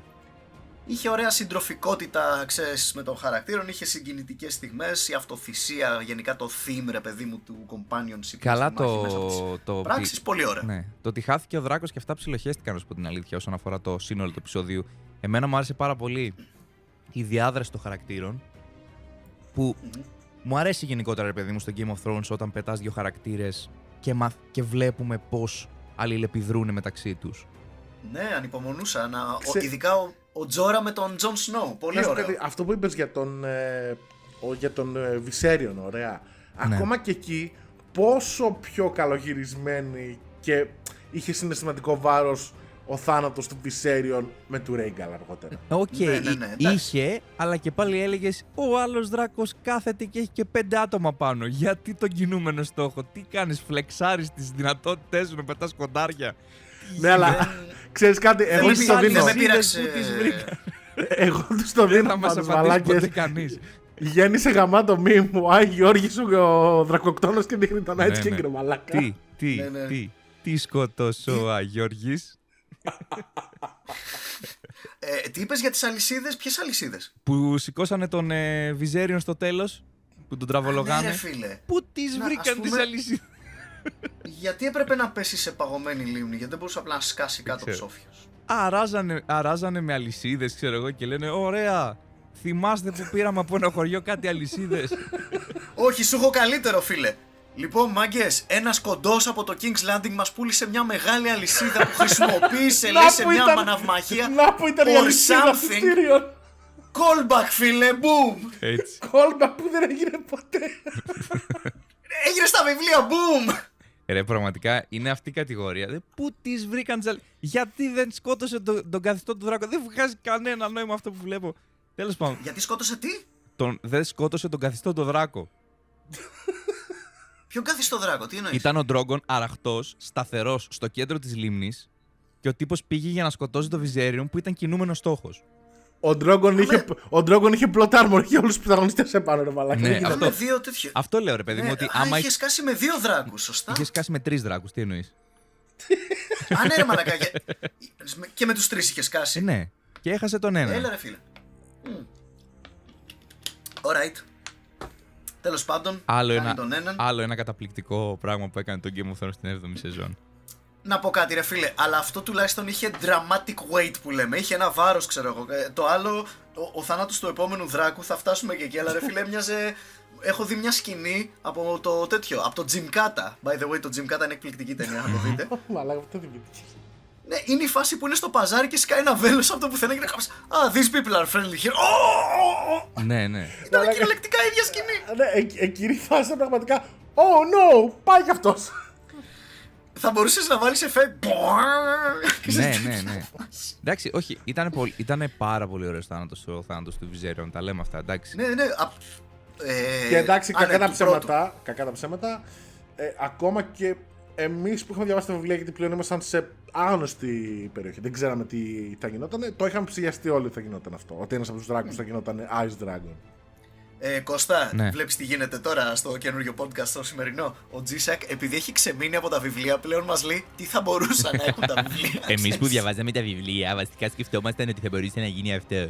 Είχε ωραία συντροφικότητα, ξέρεις, με των χαρακτήρων, είχε συγκινητικές στιγμές, η αυτοθυσία, γενικά το theme, ρε παιδί μου, του companionship. Καλά το πράξεις, πολύ ωραία. Ναι. Το ότι χάθηκε ο Δράκος και αυτά ψιλοχέστηκαν, να σου πω την αλήθεια, όσον αφορά το σύνολο του επεισόδιου. Εμένα μου άρεσε πάρα πολύ η διάδραση των χαρακτήρων, που μου αρέσει γενικότερα, ρε παιδί μου, στο Game of Thrones, όταν πετάς δύο χαρακτήρες και βλέπουμε πώς αλληλεπιδρούν μεταξύ τους. Ναι, ανυπομονούσα. Ειδικά ο Τζόρα με τον Τζον Σνόου. Πολύ ωραίο. Αυτό που είπες για τον Viserion, ωραία. Ναι. Ακόμα και εκεί πόσο πιο καλογυρισμένη και είχε συναισθηματικό βάρος ο θάνατος του Viserion με του Rhaegal αργότερα. Οκ, Ναι, είχε, αλλά και πάλι έλεγες ο άλλος δράκος κάθεται και έχει και 5 άτομα πάνω. Γιατί τον κινούμενο στόχο, τι κάνεις, φλεξάρεις τις δυνατότητές σου να πετάς κοντάρια. Ναι, αλλά ξέρεις κάτι, εγώ τους το δίνω. Δεν με πείραξε. Εγώ τους το δίνω Δεν μας πάντως, απαντήσει ποτέ μαλάκες. κανείς. Γέννησε γαμάτο μη μου, Άι Γιώργης ο δρακοκτόνος και δείχνει τον Night Ναι, King, ρε μαλάκα. Τι σκότωσε ο Αγιώργης. Τι είπες για τις αλυσίδες, ποιες αλυσίδες? Που σηκώσανε τον Viserion στο τέλος, που τον τραβολογάνε. Ναι, ρε φίλε. Πού τις Να, βρήκαν ας τις πούμε- αλυσίδες. Γιατί έπρεπε να πέσει σε παγωμένη λίμνη, γιατί δεν μπορούσε απλά να σκάσει κάτω ξέρω. ψόφιος. Αράζανε με αλυσίδες, ξέρω εγώ, και λένε ωραία. Θυμάστε που πήραμε από ένα χωριό κάτι αλυσίδες. Όχι, σου έχω καλύτερο, φίλε. Λοιπόν, μάγκες, ένας κοντός από το King's Landing μας πούλησε μια μεγάλη αλυσίδα που χρησιμοποίησε, λέει, σε μια μαναυμαχία. Να που ήταν η or αλυσίδα του something. Tyrion. Callback, φίλε, boom! Έτσι. Callback που δεν έγινε ποτέ. Έγινε στα βιβλία, boom! Ρε, πραγματικά είναι αυτή η κατηγορία. Πού τις βρήκαν τις αλυσίδες. Γιατί δεν σκότωσε τον καθιστό του δράκου. Δεν βγάζει κανένα νόημα αυτό που βλέπω. Τέλος πάντων, Γιατί σκότωσε τι? δεν σκότωσε τον καθιστό του δράκο. Ποιον καθιστό δράκο, τι εννοείς? Ήταν ο Ντρόγκον αραχτός, σταθερός στο κέντρο της λίμνης και ο τύπος πήγε για να σκοτώσει το Viserion που ήταν κινούμενος στόχος. Ο Drogon είχε plot armor, είχε όλους τους πρωταγωνιστές επάνω, ρε μαλάκα. Ναι, Δεν γίνεται. αυτό. Με δύο τέτοιο. Αυτό λέω, ρε παιδί μου, ότι άμα είχε σκάσει με δύο δράκους, σωστά. είχε σκάσει με 3 δράκους, τι εννοείς. Α, ναι, ρε μαλακά. Και με τους τρεις είχε σκάσει. Ναι, και έχασε τον ένα. Έλα, ρε φίλε. Alright. Τέλος πάντων, κάνει τον έναν. Άλλο ένα καταπληκτικό πράγμα που έκανε το Game of Thrones στην 7η σεζόν. Να πω κάτι, ρε φίλε, αλλά αυτό τουλάχιστον είχε dramatic weight που λέμε. Είχε ένα βάρος, ξέρω εγώ. Το άλλο, ο θάνατος του επόμενου δράκου, θα φτάσουμε και εκεί, αλλά ρε φίλε, έμοιαζε. Έχω δει μια σκηνή από το τέτοιο, από το Gymkata. By the way, το Gymkata είναι εκπληκτική ταινία, να το δείτε. Μαλάκα, αυτό δεν γίνεται. Ναι, είναι η φάση που είναι στο παζάρι και σκάει ένα βέλος από το πουθενά και να χάψει. Ah, these people are friendly here. Ναι, ναι. Ήταν κυριολεκτικά η ίδια σκηνή. Ναι, εκείνη η φάση ήταν πραγματικά. Oh no, πάει κι αυτός. Θα μπορούσες να βάλεις εφέ. Ναι. Εντάξει, όχι, ήταν πάρα πολύ ωραίος ο θάνατος του Viserion, τα λέμε αυτά, εντάξει. Ναι. Και εντάξει, κακά τα του πρώτου. ψέματα, ακόμα και εμείς που είχαμε διαβάσει τα βιβλία, γιατί πλέον ήμασταν σε άγνωστη περιοχή, δεν ξέραμε τι θα γινόταν, το είχαμε ψηλιαστεί όλοι ότι θα γινόταν αυτό. Ότι ένας από τους δράκους θα γινόταν Ice Dragon. Κώστα, Ναι. βλέπεις τι γίνεται τώρα στο καινούριο podcast το σημερινό. Ο G-Sack, επειδή έχει ξεμείνει από τα βιβλία, πλέον μας λέει τι θα μπορούσαν να έχουν τα βιβλία. Εμείς που διαβάζαμε τα βιβλία, βασικά σκεφτόμασταν ότι θα μπορούσε να γίνει αυτό.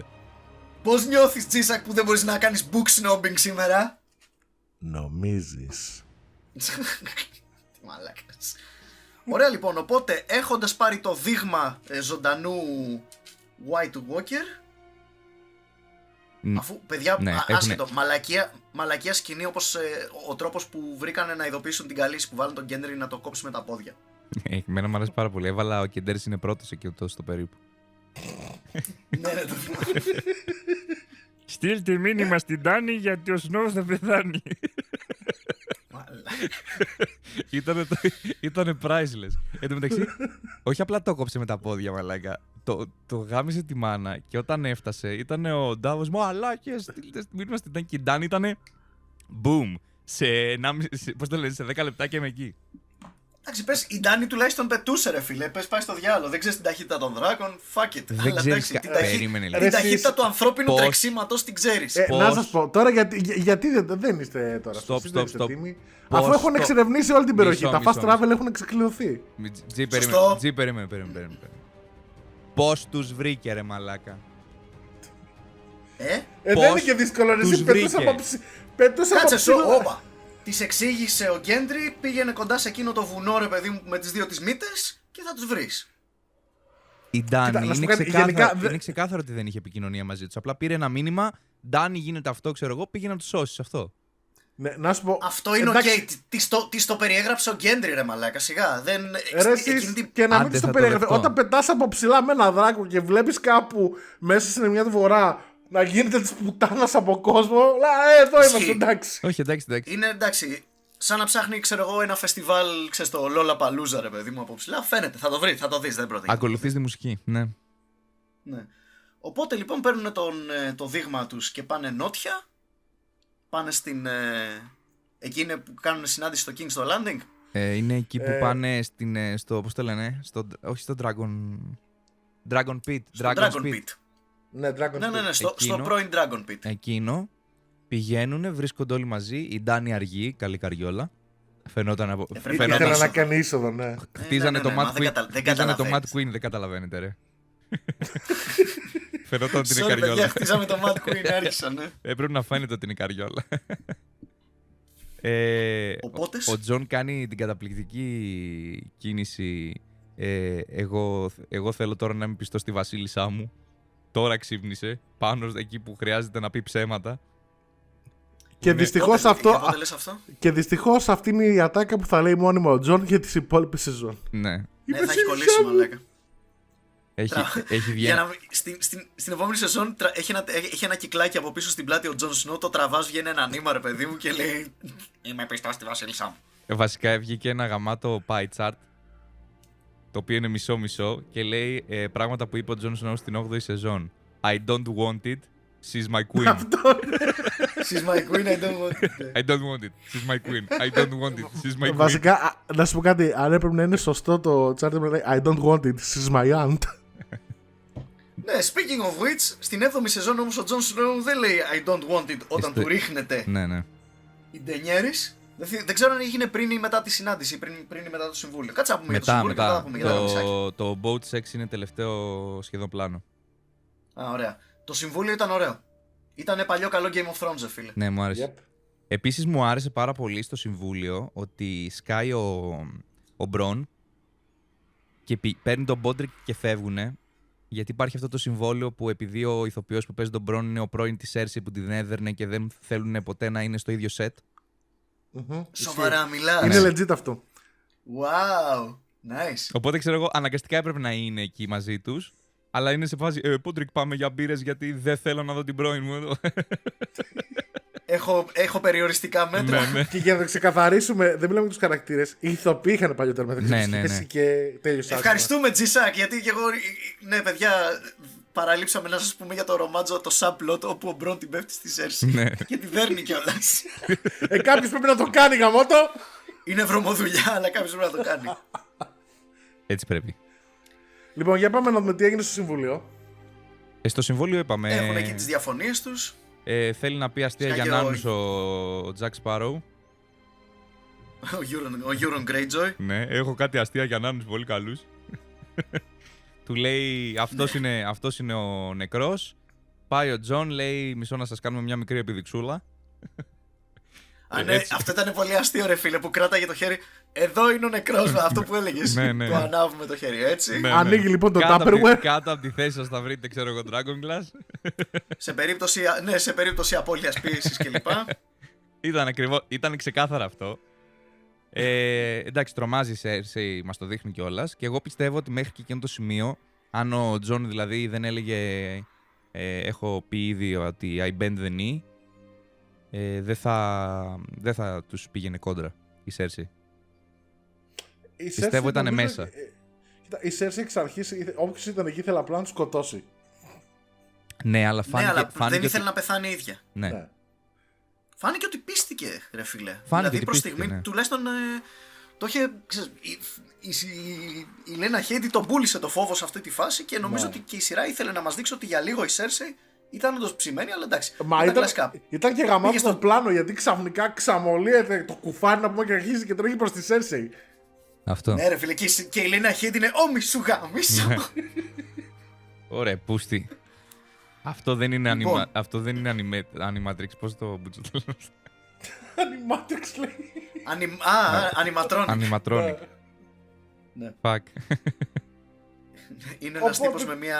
Πώς νιώθεις, G-Sack, που δεν μπορείς να κάνεις book snobbing σήμερα? Νομίζεις. Τι μαλάκας. Ωραία, λοιπόν, οπότε έχοντας πάρει το δείγμα ζωντανού White Walker. Αφού, παιδιά, ναι, άσχετο, μαλακία σκηνή, όπως ο τρόπος που βρήκανε να ειδοποιήσουν την Καλύση που βάλουν τον Gendry να το κόψει με τα πόδια. Εμένα μου αρέσει πάρα πολύ. Έβαλα ο Κεντέρης είναι πρώτος εκεί στο περίπου. Ναι, το θυμάμαι. Στείλτε μήνυμα στην Τάνη γιατί ο Σνόου θα πεθάνει. Ήτανε priceless. Εν τω μεταξύ, όχι απλά το κόψε με τα πόδια, μαλάκα. Το γάμισε τη μάνα και όταν έφτασε ήταν ο Ντάβος μου, αλάκια, στείλτε μήνυμα στην Τάνη. Και η Τάνη ήτανε boom. Πώς το λένε, σε 10 λεπτάκια είμαι εκεί. Εντάξει, πες, η Ντάνη τουλάχιστον πετούσε, ρε φίλε. Πες, πάει στο διάλογο. Δεν ξέρεις την ταχύτητα των δράκων. Fuck it. Δεν ξέρεις περίμενε λίγο. Την ταχύτητα του ανθρώπινου Πώς- τρεξίματος την ξέρεις. Να σας πω, τώρα γιατί δεν είστε τώρα Stop, εσείς δεν stop, είστε stop. τίμοι. Πώς Αφού έχουν το- εξερευνήσει όλη την περιοχή, τα Μισό, fast travel έχουν ξεκλειωθεί. Σωστό. Τζι, περίμενε. Πώς τους βρήκε, ρε μαλάκα. Δεν Πώς είναι και δύσκολο, ρε, τους εσύ πετούσα βρήκε. πετούσα Κάτσε, ψηλό. όπα. Της εξήγησε ο Γκέντρι, πήγαινε κοντά σε εκείνο το βουνό, ρε παιδί μου, με τις δύο της μύτες και θα τους βρεις. Η Ντάνη Κοίτα, να σου είναι, πω κάτι, ξεκάθαρο, γενικά, είναι ξεκάθαρο ότι δεν είχε επικοινωνία μαζί τους. Απλά πήρε ένα μήνυμα, Ντάνη γίνεται αυτό, ξέρω εγώ, πήγε να τους σώσεις αυτό. Ναι, να σου πω. Αυτό είναι εντάξει, οκ. Της το περιέγραψε ο Γκέντρι, ρε μαλάκα, σιγά. Δεν... Ρε, εσείς, και να μην Άντε, της το θα το περιέγραφε. δεχτώ. Όταν πετάς από ψηλά με ένα δράκο και βλέπεις κάπου μέσα στην μια του βορρά να γίνεται της πουτάνας από κόσμο. Εδώ είμαστε, Ισχύει. εντάξει. Όχι, εντάξει. Είναι εντάξει. σαν να ψάχνει, ξέρω εγώ, ένα φεστιβάλ, ξέρεις, το Lollapalooza, ρε παιδί μου, από ψηλά. Φαίνεται, θα το δεις, δεν πρόκειται. Ακολουθείς τη μουσική, ναι. Ναι. Οπότε λοιπόν παίρνουν το δείγμα τους και πάνε νότια. Πάνε στην... εκεί είναι που κάνουν συνάντηση στο King's Landing. Είναι εκεί που πάνε στο, πώς το λένε, όχι στο Dragon Pit. Dragon Pit. Ναι, Dragon Ναι, στο πρώην Dragon Pit. Εκείνο πηγαίνουνε, βρίσκονται όλοι μαζί. Η Ντάνη αργή, καλή καριόλα. Φαινόταν από. Ήθελα να κάνει είσοδο, ναι. Χτίζανε το Mad Queen. Χτίζανε το Mad Queen, δεν καταλαβαίνετε, ρε. Φαινόταν ότι είναι καριόλα. Χτίζαμε το Mad Queen, άρχισαν, ναι. Πρέπει να φαίνεται ότι είναι καριόλα. Οπότε. Ο Τζον κάνει την καταπληκτική κίνηση. Εγώ θέλω τώρα να είμαι πιστός στη βασίλισσά μου. Τώρα ξύπνησε. Πάνω εκεί που χρειάζεται να πει ψέματα. Και δυστυχώς αυτό. αυτή είναι η ατάκα που θα λέει μόνιμα ο Τζον για τις υπόλοιπες σεζόν. Ναι. Ναι, θα έχει κολλήσει, μαλάκα. Έχει βγει. Στην επόμενη σεζόν έχει ένα κυκλάκι από πίσω στην πλάτη ο Τζον Σνόου, το τραβάς, βγαίνει ένα νήμα, ρε παιδί μου, και λέει είμαι πιστός στη βασίλισσά μου. Βασικά βγήκε ένα γαμάτο pie chart, το οποίο είναι μισό-μισό και λέει πράγματα που είπε ο Τζον Σνόου στην 8η σεζόν. I don't want it, she's my queen. She's my queen, I don't want it. I don't want it, she's my queen. I don't want it, she's my queen. Βασικά, να σου πω κάτι, αν έπρεπε να είναι σωστό το chart, να λέει I don't want it, she's my aunt. Ναι, speaking of which, στην 7η σεζόν όμως ο Τζον Σνόου δεν λέει I don't want it όταν του ρίχνεται η Ντενιέρης. Δεν ξέρω αν έγινε πριν ή μετά τη συνάντηση, πριν ή μετά το συμβούλιο. Κάτσε να πούμε για το συμβούλιο. Μετά. Το boat sex είναι τελευταίο σχεδόν πλάνο. Α, ωραία. Το συμβούλιο ήταν ωραίο. Ήταν παλιό καλό Game of Thrones, φίλε. Ναι, μου άρεσε. Yep. Επίσης μου άρεσε πάρα πολύ στο συμβούλιο ότι σκάει ο Μπρον και παίρνει τον Μπόντρικ και φεύγουνε. Γιατί υπάρχει αυτό το συμβόλαιο που επειδή ο ηθοποιός που παίζει τον Μπρον είναι ο πρώην της Σέρση που την έδερνε και δεν θέλουν ποτέ να είναι στο ίδιο σετ. Σοβαρά μιλάς. Είναι legit αυτό. Wow, nice. Οπότε ξέρω εγώ, αναγκαστικά έπρεπε να είναι εκεί μαζί τους. Αλλά είναι σε φάση, Πόντρικ πάμε για μπύρες γιατί δεν θέλω να δω την πρώην μου εδώ. Έχω περιοριστικά μέτρα. Ναι. Και για να το ξεκαθαρίσουμε, δεν μιλάμε για τους χαρακτήρες. Οι ηθοποιοί είχαν παλιότερα μεταξύ τους και τέλειωσαν. Ευχαριστούμε, Τζισάκ, γιατί και εγώ. Ναι, παιδιά, παραλείψαμε να σας πούμε για το ρομάτζο, το subplot όπου ο Μπρον την πέφτει στη Σέρση. Ναι. Και τη δέρνει κιόλας. Κάποιος πρέπει να το κάνει, γαμώτο. Είναι βρωμοδουλειά, αλλά κάποιος πρέπει να το κάνει. Έτσι πρέπει. Λοιπόν, για πάμε να δούμε τι έγινε στο συμβούλιο. Στο συμβούλιο είπαμε. Έχουν εκεί τις διαφωνίες τους. Θέλει να πει αστεία για Νάνους ο Τζακ Σπάροου. Ο Euron Greyjoy. Ναι, έχω κάτι αστεία για Νάνους πολύ καλούς. Του λέει αυτός είναι ο νεκρός. Πάει ο Τζον, λέει μισό να σας κάνουμε μια μικρή επιδειξούλα. Ναι, αυτό ήταν πολύ αστείο, ρε φίλε, που κράταγε το χέρι. Εδώ είναι ο νεκρός, αυτό που έλεγες. Ναι. Το ανάβουμε το χέρι, έτσι. Ναι. Ανοίγει λοιπόν το Tupperware. Κάτω από τη θέση σας θα βρείτε, ξέρω εγώ, Dragon Glass. σε περίπτωση απώλειας πίεσης κλπ. Ήταν ξεκάθαρα αυτό. Εντάξει, τρομάζει η Cersei, μας το δείχνει κιόλας. Και εγώ πιστεύω ότι μέχρι και εκείνο το σημείο, αν ο Τζον δηλαδή δεν έλεγε έχω πει ήδη ότι I bend the knee, δεν θα τους πήγαινε κόντρα η Cersei. Πιστεύω ήταν μέσα. Η Cersei εξ αρχής, όποιος ήταν εκεί ήθελε απλά να τους σκοτώσει. Ναι, αλλά δεν ήθελε να πεθάνει η ίδια. Ναι. Φάνηκε ότι πίστηκε, ρε φίλε. Δηλαδή προς στιγμή, τουλάχιστον το είχε. Η Λένα Χέιντι τον πούλησε το φόβο σε αυτή τη φάση και νομίζω ότι και η σειρά ήθελε να μας δείξει ότι για λίγο η Cersei ήταν όντως ψημένη, αλλά εντάξει. Ήταν και γαμάτο στον πλάνο γιατί ξαφνικά ξαμολύεται το κουφάρι να πούμε και αρχίζει και τρέχει προς τη Cersei. Αυτό. Ναι, ρε φίλε, και η Λένα Χέιντι είναι μισού γάμισο. Ωραία, πούστη. Αυτό δεν είναι Animatrix, πώς το μπουτσοτέλω. Animatrix λέει. Animatronic. Ναι. Fuck. Είναι ένας τύπος με μια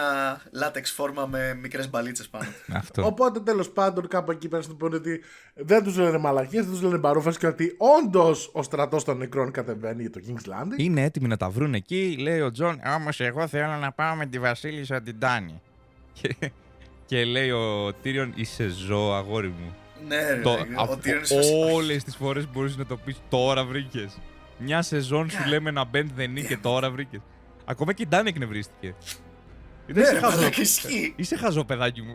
λάτεξ φόρμα με μικρές μπαλίτσες πάνω. Αυτό. Οπότε τέλος πάντων κάπου εκεί πέρα στον πόνο ότι δεν τους λένε μαλακίες, δεν τους λένε μπαρούφες και ότι όντως ο στρατός των νεκρών κατεβαίνει για το King's Landing. Είναι έτοιμοι να τα βρουν εκεί, λέει ο Τζον, όμως εγώ θέλω να πάω με τη βασίλισσα την Ντάνη. Και λέει ο Τίριον, είσαι ζώο αγόρι μου. Ναι, ρε, ο Tyrion Όλες τις φορές μπορείς να το πεις τώρα βρήκες. Μια σεζόν σου λέμε να μπαίνει δεν είναι και τώρα βρήκες. Ακόμα και η Ντάνη εκνευρίστηκε. Ναι, ρε, ισχύει. Είσαι χαζό παιδάκι μου.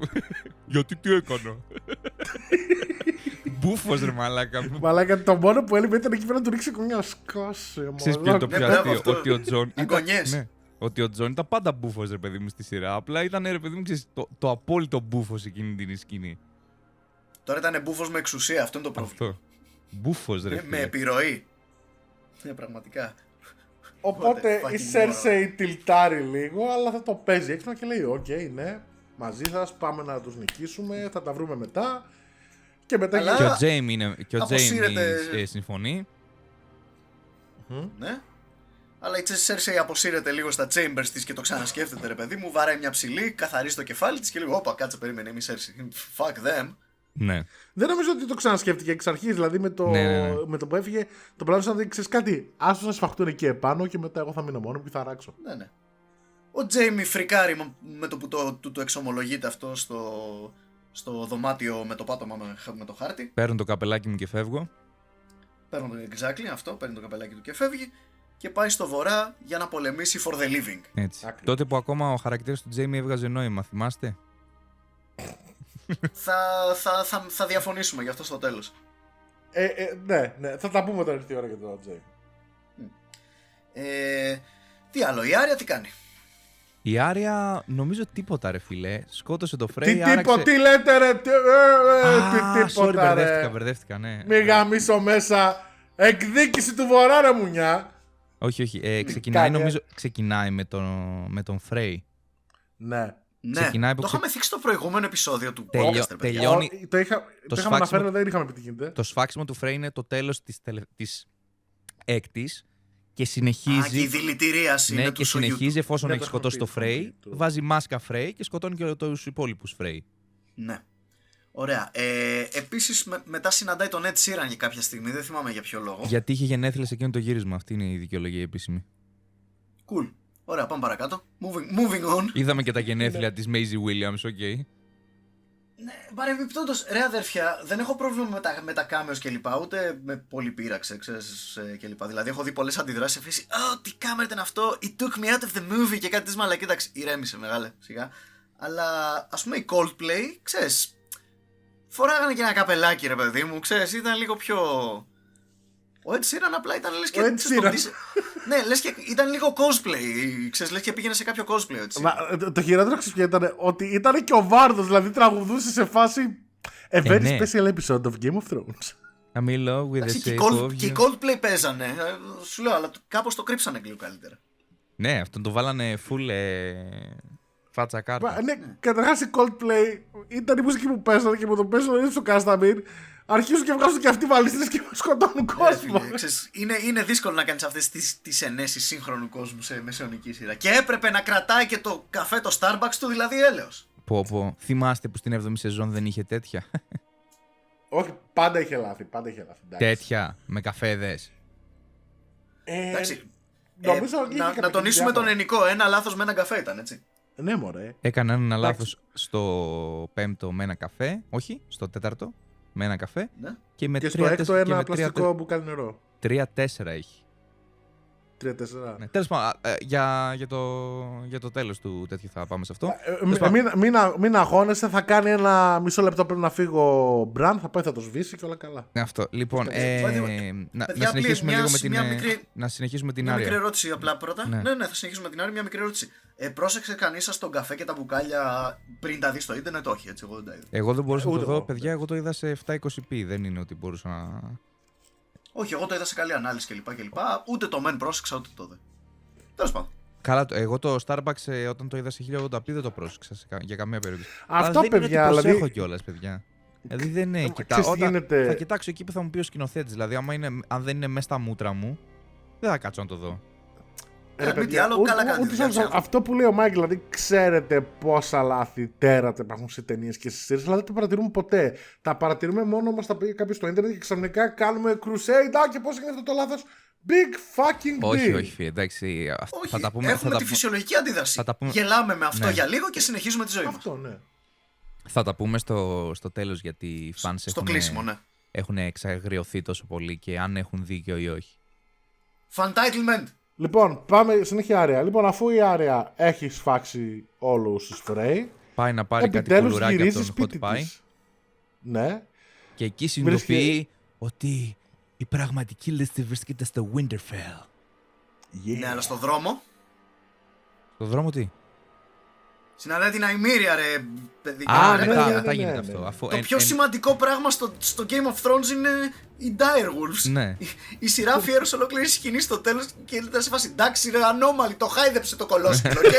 Γιατί τι έκανα. Μπούφος ρε μαλάκα. Μαλάκα, το μόνο που έλειπε ήταν εκεί πέρα να του ρίξει μια σκάση. Ξέρεις ποιο είναι το πιο αστείο, ότι ο Τζον. Αγωνιές. Ναι, ότι ο Τζον ήταν πάντα μπούφος ρε παιδί μου στη σειρά. Απλά ήταν ρε παιδί μου, ξέρεις, το απόλυτο μπούφος εκείνη την σκηνή. Τώρα ήταν μπούφος με εξουσία, αυτό είναι το πρόβλημα. Αυτό. Μπούφος ρε. Με επιρροή. Ναι, πραγματικά. Οπότε η Cersei τιλτάρει λίγο, αλλά θα το παίζει έξυπνα και λέει: οκ, ναι, μαζί σας, πάμε να τους νικήσουμε, θα τα βρούμε μετά. Και μετά Αλλά- Και ο Τζέιμι αποσύρεται- συμφωνεί. Ναι. Αλλά η Cersei αποσύρεται λίγο στα chambers της και το ξανασκέφτεται, ρε παιδί μου. Βαράει μια ψηλή, καθαρίζει το κεφάλι της και λίγο, όπα, κάτσε, περίμενε, είμαι η Cersei. Fuck them. Ναι. Δεν νομίζω ότι το ξανασκέφτηκε εξ αρχής. Δηλαδή με το, Ναι. με το που έφυγε, το πλάνο σαν να ξέρει κάτι. Άσου να σφαχτούν εκεί επάνω και μετά εγώ θα μείνω μόνο και θα ράξω. Ναι, ναι. Ο Τζέιμι φρικάρει με το που το εξομολογείται αυτό στο δωμάτιο με το πάτωμα με το χάρτη. Παίρνω το καπελάκι μου και φεύγω. Παίρνει το exactly αυτό, παίρνει το καπελάκι του και φεύγει και πάει στο βορρά για να πολεμήσει for the living. Έτσι. Άκρη. Τότε που ακόμα ο χαρακτήρας του Τζέιμι έβγαζε νόημα, θυμάστε. θα διαφωνήσουμε γι' αυτό στο τέλος. Ναι, θα τα πούμε όταν έρθει η ώρα για το Τζέι. Τι άλλο, η Άρια τι κάνει? Η Άρια νομίζω τίποτα ρε φίλε. Σκότωσε το Τι Φρέι. τίποτα, τι λέτε ρε, τι Sorry, τίποτα ρε. μπερδεύτηκα, ναι. Μη γαμίσω μέσα. Εκδίκηση του βορρά ρε μουνιά. Όχι. Ξεκινάει με τον Φρέι. Ναι. Ναι, Ξεκινάει το που είχαμε θίξει στο προηγούμενο επεισόδιο του Τελειώ- podcast, ρε παιδιά. τελειώνει- Το είχαμε σφάξιμο- αναφέρει, αλλά δεν είχαμε πει τι γίνεται. Το σφάξιμο του Φρέι είναι το τέλος της έκτης και Α, συνεχίζει. και η δηλητηρίαση Ναι, είναι και του σογιού του. συνεχίζει εφόσον Ναι, έχει το σκοτώσει το είχαμε πει, Φρέι, το είχαμε πει. βάζει μάσκα Φρέι και σκοτώνει και τους υπόλοιπους Φρέι. Ναι. Ωραία. Επίσης μετά συναντάει τον Ed Sheeran για κάποια στιγμή, δεν θυμάμαι για ποιο λόγο. Γιατί είχε γενέθλια σε εκείνο το γύρισμα. Αυτή είναι η δικαιολογία επίσημη. Cool. Ωραία, πάμε παρακάτω. Moving on. Είδαμε και τα γενέθλια της Maisie Williams, ok. Ναι, παρεμπιπτόντως, ρε αδέρφια, δεν έχω πρόβλημα με τα κάμεος κλπ. Ούτε με πολυπήραξη, ξέρεις, κλπ. Δηλαδή, έχω δει πολλές αντιδράσεις σε φύση. Τι κάμερα ήταν αυτό, it took me out of the movie και κάτι της μαλακή. Εντάξει, ηρέμησε μεγάλε, σιγά. Αλλά ας πούμε, η Coldplay, ξέρεις, φοράγανε και ένα καπελάκι, ρε παιδί μου, ξέρεις, ήταν λίγο πιο. Ο Ed Sheeran απλά ήταν λες και. Ο Ed Sheeran. Ναι, λες και ήταν λίγο cosplay. Ξέρεις, λες και πήγαινε σε κάποιο cosplay, έτσι. Το χειρότερο ξέρεις ποιο ήταν, ότι ήταν και ο Βάρδος, δηλαδή τραγουδούσε σε φάση A very ναι. special episode of Game of Thrones. I'm in love with the Εντάξει, και shape of οι you. Coldplay παίζανε. Σου λέω, αλλά κάπως το κρύψανε λίγο καλύτερα. Ναι, αυτόν το βάλανε full φάτσα κάρτα. Ναι, καταρχάς η Coldplay ήταν η μουσική που παίζανε και με το παίζανε στο Κάσταμιν. Αρχίζουν και βγάζουν και αυτοί βαλίστες και σκοτώνουν κόσμο. Φίλε, ξέρεις, είναι δύσκολο να κάνεις αυτές τις ενέσεις σύγχρονου κόσμου σε μεσαιωνική σειρά. Και έπρεπε να κρατάει και το καφέ το Starbucks του, δηλαδή έλεος. Πω. Θυμάστε που στην 7η σεζόν δεν είχε τέτοια. Όχι, πάντα είχε λάθη, πάντα είχε λάθη. εντάξει. Τέτοια, με καφέδες. Εντάξει. Νομίζω ότι είχε Να κάποια τονίσουμε διάφορα. τον Ενικό. Ένα λάθος με ένα καφέ ήταν, έτσι. Ναι, μωρέ. Έκαναν ένα Εντάξει. λάθος στο 5ο με ένα καφέ. Όχι, στο 4ο με ένα καφέ. Ναι. Και με Και στο έκτο 3-4 ένα πλαστικό μπουκάλι νερό. 3-4 έχει. 3-4. Ναι, τέλος πάντων, για το τέλος του τέτοιου θα πάμε σε αυτό. Μην αγώνεσαι, θα κάνει ένα μισό λεπτό πριν να φύγω ο Μπραν, θα πάει θα το σβήσει και όλα καλά. Ναι, αυτό. Λοιπόν, να Παιδιά, συνεχίσουμε λίγο με την, μια μικρή- να συνεχίσουμε την Μια μικρή Άρια. ερώτηση απλά πρώτα. Ναι. Ναι, θα συνεχίσουμε με την άλλη. Μια μικρή ερώτηση. Πρόσεξε κανείς σας τον καφέ και τα μπουκάλια πριν τα δει στο ίντερνετ? Όχι, έτσι, εγώ δεν τα είδα. Εγώ δεν μπορούσα να το Ούτε δω, εγώ. παιδιά, εγώ το είδα σε 720p, δεν είναι ότι μπορούσα να... Όχι, εγώ το είδα σε καλή ανάλυση κλπ. Ούτε το μεν πρόσεξα, ούτε το δε. Τέλος πάντων. Καλά, εγώ το Starbucks όταν το είδα σε 1080p δεν το πρόσεξα για καμία περίπτωση. Αυτό, Αλλά δεν παιδιά, είναι ότι δηλαδή- προσέχω κιόλας, παιδιά. Δηλαδή δεν είναι. Ξέρεις τι γίνεται? Θα κοιτάξω εκεί που θα μου πει ο σκηνοθέτης. Δηλαδή, αν δεν είναι μέσα στα μούτρα μου, δεν θα κάτσω να το δω. Μη τι άλλο, καλά κάνετε, ούτως ή άλλως, εντάξει. αυτό που λέει ο Μάικλ, δηλαδή ξέρετε πόσα λάθη τέρατα υπάρχουν σε ταινίες και σε σειρές, αλλά δεν τα παρατηρούμε ποτέ. Τα παρατηρούμε μόνο μας τα πει κάποιος στο ίντερνετ και ξαφνικά κάνουμε crusade. Και πώς έγινε αυτό το λάθος. Big fucking deal. Όχι, φίλε, εντάξει. Όχι, θα τα πούμε. έχουμε τη φυσιολογική αντίδραση. θα τα πούμε- Γελάμε με αυτό Ναι. για λίγο και συνεχίζουμε τη ζωή μας. Αυτό, ναι. Θα τα πούμε στο τέλος γιατί οι fans Στο κλείσιμο, ναι. έχουν εξαγριωθεί τόσο πολύ και αν έχουν δίκιο ή όχι. Fantitlement! Λοιπόν, πάμε συνέχεια Άρια. Λοιπόν, αφού η Άρια έχει σφάξει όλους τους Frey, Πάει να πάρει κάτι επιτέλους κουλουράκι από γυρίζει τον Hot σπίτι Pie της. Ναι. και εκεί συνειδητοποιεί ότι η πραγματική λίστη βρίσκεται στο Winterfell. Yeah. Ναι, αλλά στο δρόμο. Στο δρόμο τι? Συναντάει την Αϊμύρια, ρε παιδί. Α, ρε, μετά, παιδιά. μετά γίνεται ναι, αυτό. ναι. Αφού Το πιο σημαντικό πράγμα στο Game of Thrones είναι οι Direwolves. Ναι. Η σειρά αφιέρωσε ολόκληρη σκηνή στο τέλος και ήταν σε φάση εντάξει ρε ανώμαλη, το χάιδεψε το κολόσικο, οκ.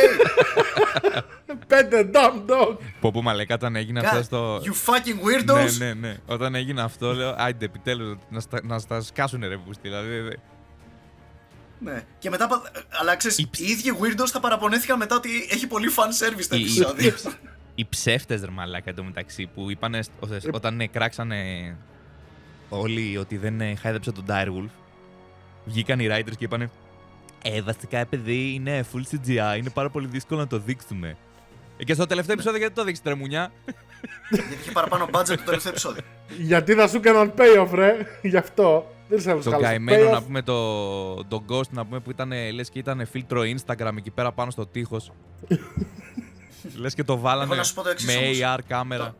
5 dumb dog. Πω μαλακά όταν έγινε αυτό στο... You fucking weirdos. Ναι. Όταν έγινε αυτό λέω, άιντε επιτέλους να στα σκάσουνε ρε μπούστη. Δηλαδή, Ναι. Και μετά, αλλά ξέρεις, οι ίδιοι weirdos θα παραπονέθηκαν μετά ότι έχει πολύ fan service το επεισόδιο. οι ψεύτες ρε μαλάκα εντωμεταξύ που είπανε όταν κράξανε όλοι ότι δεν χάιδεψε τον Direwolf, βγήκαν οι writers και είπανε βασικά παιδί είναι full CGI, είναι πάρα πολύ δύσκολο να το δείξουμε. Και στο τελευταίο επεισόδιο γιατί το δείξεις τρεμουνιά? Γιατί είχε παραπάνω budget το τελευταίο επεισόδιο. Γιατί θα σου έκαναν payoff, ρε. Γι' αυτό. Δεν σε Το καημένο να πούμε το Ghost να πούμε που ήταν λες και ήταν φίλτρο Instagram εκεί πέρα πάνω στο τείχος. Λες και το βάλανε Εγώ να σου πω το εξής με όμως. AR κάμερα.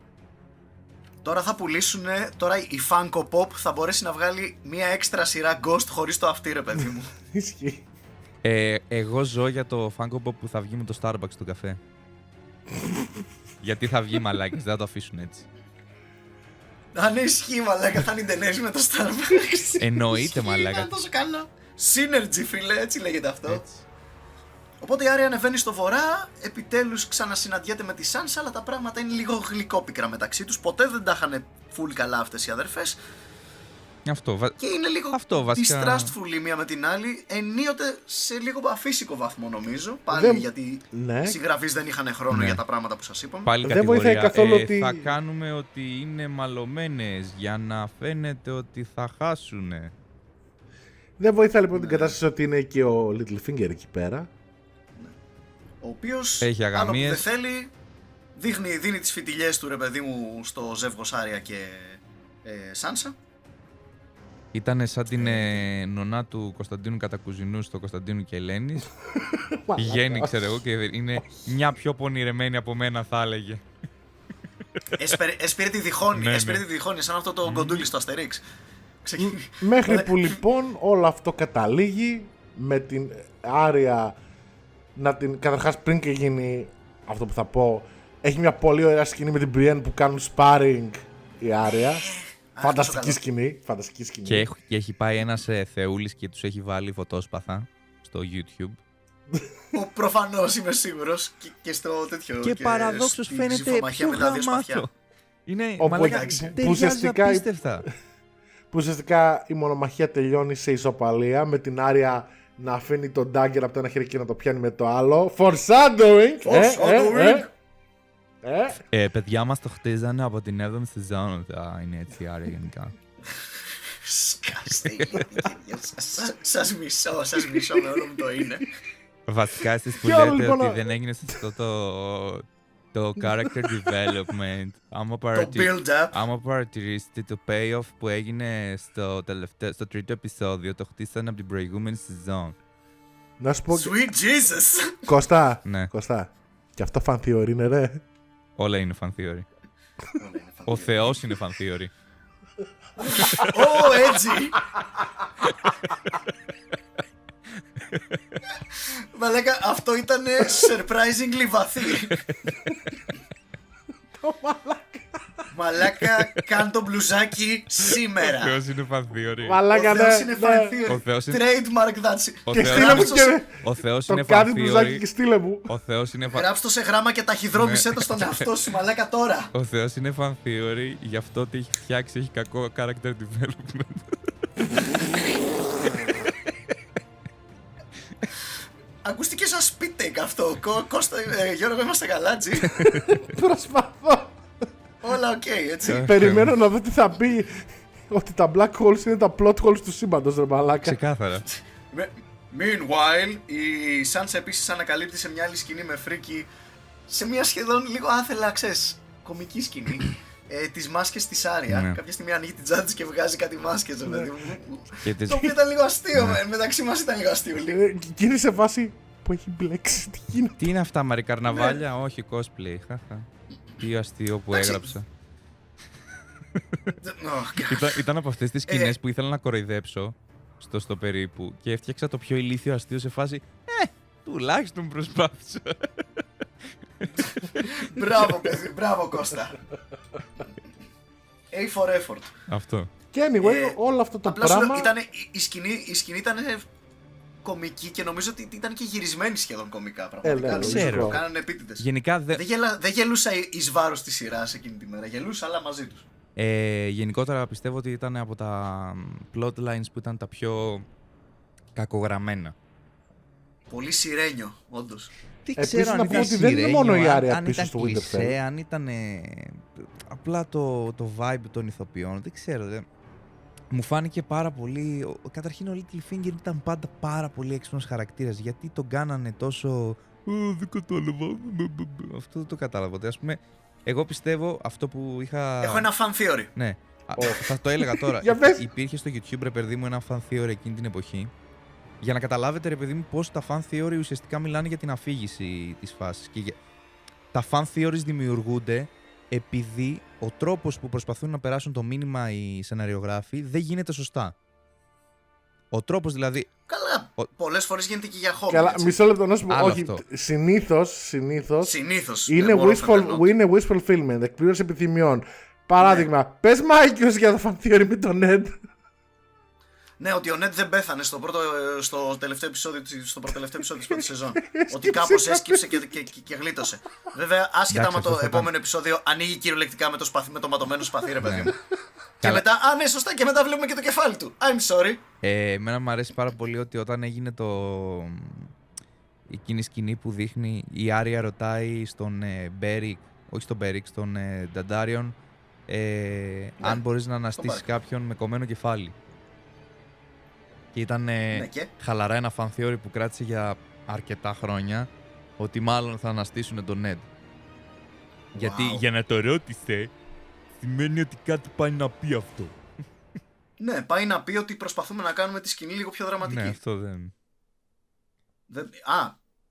Τώρα θα πουλήσουν, τώρα η Funko Pop θα μπορέσει να βγάλει μία έξτρα σειρά Ghost χωρίς το αυτί ρε παιδί μου. Ισχύει. Εγώ ζω για το Funko Pop που θα βγει με το Starbucks του καφέ. Γιατί θα βγει μαλάκες, δεν θα το αφήσουν έτσι. Αν ισχύει μαλάκα θα είναι ταινές με το Starbucks. Εννοείται, μαλάκα. Είναι τόσο καλό. Synergy φίλε, έτσι λέγεται αυτό. Έτσι. Οπότε η Άρια ανεβαίνει στο βορρά, επιτέλους ξανασυναντιέται με τη Σάνσα, αλλά τα πράγματα είναι λίγο γλυκόπικρα μεταξύ τους. Ποτέ δεν τα είχαν full καλά αυτές οι αδερφές. Αυτό, Και είναι λίγο αυτό, βασικά... distrustful η μία με την άλλη, ενίοτε σε λίγο αφύσικο βαθμό νομίζω. Πάλι γιατί Ναι. οι συγγραφείς δεν είχαν χρόνο Ναι. για τα πράγματα που σας είπαμε. Πάλι Δεν βοηθάει κατηγορία. καθόλου ότι- Θα κάνουμε ότι είναι μαλωμένες για να φαίνεται ότι θα χάσουνε. Δεν βοηθά λοιπόν την κατάσταση ότι είναι και ο Littlefinger εκεί πέρα. Ο οποίος Έχει άλλο που αγαμίες. δεν θέλει, δίνει τις φιτιλιές του ρε παιδί μου στο ζεύγος Άρια και Σάνσα. Ήτανε σαν την νονά του Κωνσταντίνου Κατακουζινού στο Κωνσταντίνου και Ελένης. Πηγαίνει, ξέρω εγώ, και είναι μια πιο πονηρεμένη από μένα, θα έλεγε. Έσπηρε τη διχόνη, Ναι, έσπηρε ναι. τη διχόνη σαν αυτό το κοντούλι στο Αστερίξ. Μέχρι που λοιπόν όλο αυτό καταλήγει με την Άρια να την. Καταρχάς πριν και γίνει αυτό που θα πω, έχει μια πολύ ωραία σκηνή με την Brienne που κάνουν sparring η Άρια. Φανταστική σκηνή. Φανταστική σκηνή. Και έχει πάει ένας θεούλης και τους έχει βάλει φωτόσπαθα στο YouTube. Προφανώς είμαι σίγουρος και στο τέτοιο. Και παραδόξως στη φαίνεται ψηφομαχία πιο με τα δύο σπαθιά. γαμάτο. Είναι Οπότε, μαλάκα, που ταιριάζει ουσιαστικά- απίστευτα. Που ουσιαστικά η μονομαχία τελειώνει σε ισοπαλία με την Άρια να αφήνει τον dagger από το ένα χέρι και να το πιάνει με το άλλο. Foreshadowing! Foreshadowing. Παιδιά μας το χτίζανε από την 7η σεζόν. Είναι έτσι άρα γενικά. Σκάστε ηλικία. Σας μισώ με όλο μου το είναι. Βασικά εσείς που Και άλλο, λέτε λοιπόν, ότι δεν έγινε σωστό το character development. Άμα παρατηρήσετε το payoff που έγινε στο τρίτο επεισόδιο, το χτίσανε από την προηγούμενη σεζόν. Να σου πω. Sweet Jesus. Κώστα, Ναι. Κώστα. Και αυτό fan theory είναι, ρε. Όλα είναι fan theory. Ο Θεός είναι fan theory. Ω, έτσι. Μαλάκα, αυτό ήταν surprisingly βαθύ. Μαλάκα, κάν το μπλουζάκι σήμερα. Ο Θεός είναι fan theory. Μαλάκα, Ο Θεός ναι, είναι ναι. fan Ο theory. Θεός είναι- Trademark that shit. Ο Και Θεός- στείλε μου Γράψτε και. Ο Θεός Το είναι fan κάνει μπλουζάκι και theory. στείλε μου. Ο Θεός είναι fan... Γράψτε το σε γράμμα και ταχυδρόμησέ το στον εαυτό σου, μαλάκα τώρα. Ο Θεός είναι fan theory, γι' αυτό ότι έχει φτιάξει, έχει κακό character development. Ακούστηκε σαν speed take αυτό. Κώστα, Γιώργο, είμαστε καλά, Τζι. Προσπαθώ. Όλα οκ, έτσι. Περιμένω να δω τι θα πει. Ότι τα black holes είναι τα plot holes του σύμπαντος, ρε μαλάκα. Ξεκάθαρα. Meanwhile, η Sansa επίσης ανακαλύπτει σε μια άλλη σκηνή με φρίκι, σε μια σχεδόν λίγο άθελα, ξέρεις, κομική σκηνή. Τις μάσκες της Άρια. Ναι. Κάποια στιγμή ανοίγει την τσάντα της και βγάζει κάτι μάσκες. Δηλαδή, Και το οποίο ήταν λίγο αστείο. Μεταξύ μας ήταν λίγο αστείο. Και είναι σε φάση που έχει μπλέξει. Τι γίνεται. Τι είναι αυτά, Μαρή, καρναβάλια? Όχι, cosplay. Χαχα. Τι αστείο που έγραψα. Ήταν από αυτές τις σκηνές που ήθελα να κοροϊδέψω στο περίπου και έφτιαξα το πιο ηλίθιο αστείο σε φάση τουλάχιστον προσπάθησα. Μπράβο, παιδί, μπράβο, Κώστα. A for effort. Αυτό. Και anyway, όλο αυτό το Απλά σου πράγμα. λέω, η σκηνή ήταν κομική και νομίζω ότι ήταν και γυρισμένη σχεδόν κομικά. Πραγματικά. ξέρω. Το κάνανε επίτηδες. Γενικά Δεν γελούσα εις βάρος της σειράς εκείνη τη μέρα. Γελούσα, αλλά μαζί τους. γενικότερα πιστεύω ότι ήταν από τα plotlines που ήταν τα πιο κακογραμμένα. Πολύ σιρένιο, όντως. Τι Επίσης, ξέρω να αν πω ήταν ότι δεν είναι μόνο η Άρια αν πίσω ήταν στο Winterfell. κλισέ, αν ήταν απλά το vibe των ηθοποιών, δεν ξέρω. Μου φάνηκε πάρα πολύ. Καταρχήν ο Littlefinger ήταν πάντα πάρα πολύ έξυπνος χαρακτήρας. Γιατί τον κάνανε τόσο. Δεν κατάλαβα. Αυτό δεν το κατάλαβα. Ας πούμε, εγώ πιστεύω αυτό που είχα. Έχω ένα fan theory. Ναι. Θα το έλεγα τώρα. Για πες. Υπήρχε στο YouTube, ρε παιδί μου, ένα fan theory εκείνη την εποχή. Για να καταλάβετε, ρε παιδί μου, πώς τα fan theory ουσιαστικά μιλάνε για την αφήγηση της φάσης. Και τα fan theories δημιουργούνται επειδή ο τρόπος που προσπαθούν να περάσουν το μήνυμα οι σεναριογράφοι δεν γίνεται σωστά. Ο τρόπος δηλαδή. Καλά, πολλές φορές γίνεται και για χόμπι. Καλά, μισό λεπτό να σου πω. Άλλο Όχι, αυτό. συνήθως Συνήθως. είναι wish fulfillment, εκπλήρωση επιθυμιών. Παράδειγμα, πες Μάικιος για το fan theory με τον Ned. Ναι, ότι ο Ned δεν πέθανε στο τελευταίο επεισόδιο της πρώτης σεζόν. Ότι κάπως έσκυψε και γλίτωσε. Βέβαια, άσχετα Εντάξει, με το αυτό θα επόμενο επεισόδιο, ανοίγει κυριολεκτικά με το ματωμένο σπαθί, ρε παιδί μου. Και Καλά. μετά, ναι, σωστά, και μετά βλέπουμε και το κεφάλι του. I'm sorry. Εμένα μου αρέσει πάρα πολύ ότι όταν έγινε εκείνη η σκηνή που δείχνει η Άρια ρωτάει στον Μπέρικ, όχι στον Μπέρικ, στον Νταντάριον, αν μπορείς να αναστήσεις κάποιον με κομμένο κεφάλι. Και ήταν χαλαρά ένα fan theory που κράτησε για αρκετά χρόνια ότι μάλλον θα αναστήσουν τον Ned. Γιατί για να το ρώτησε σημαίνει ότι κάτι πάει να πει αυτό. Ναι, πάει να πει ότι προσπαθούμε να κάνουμε τη σκηνή λίγο πιο δραματική. Ναι, αυτό δεν.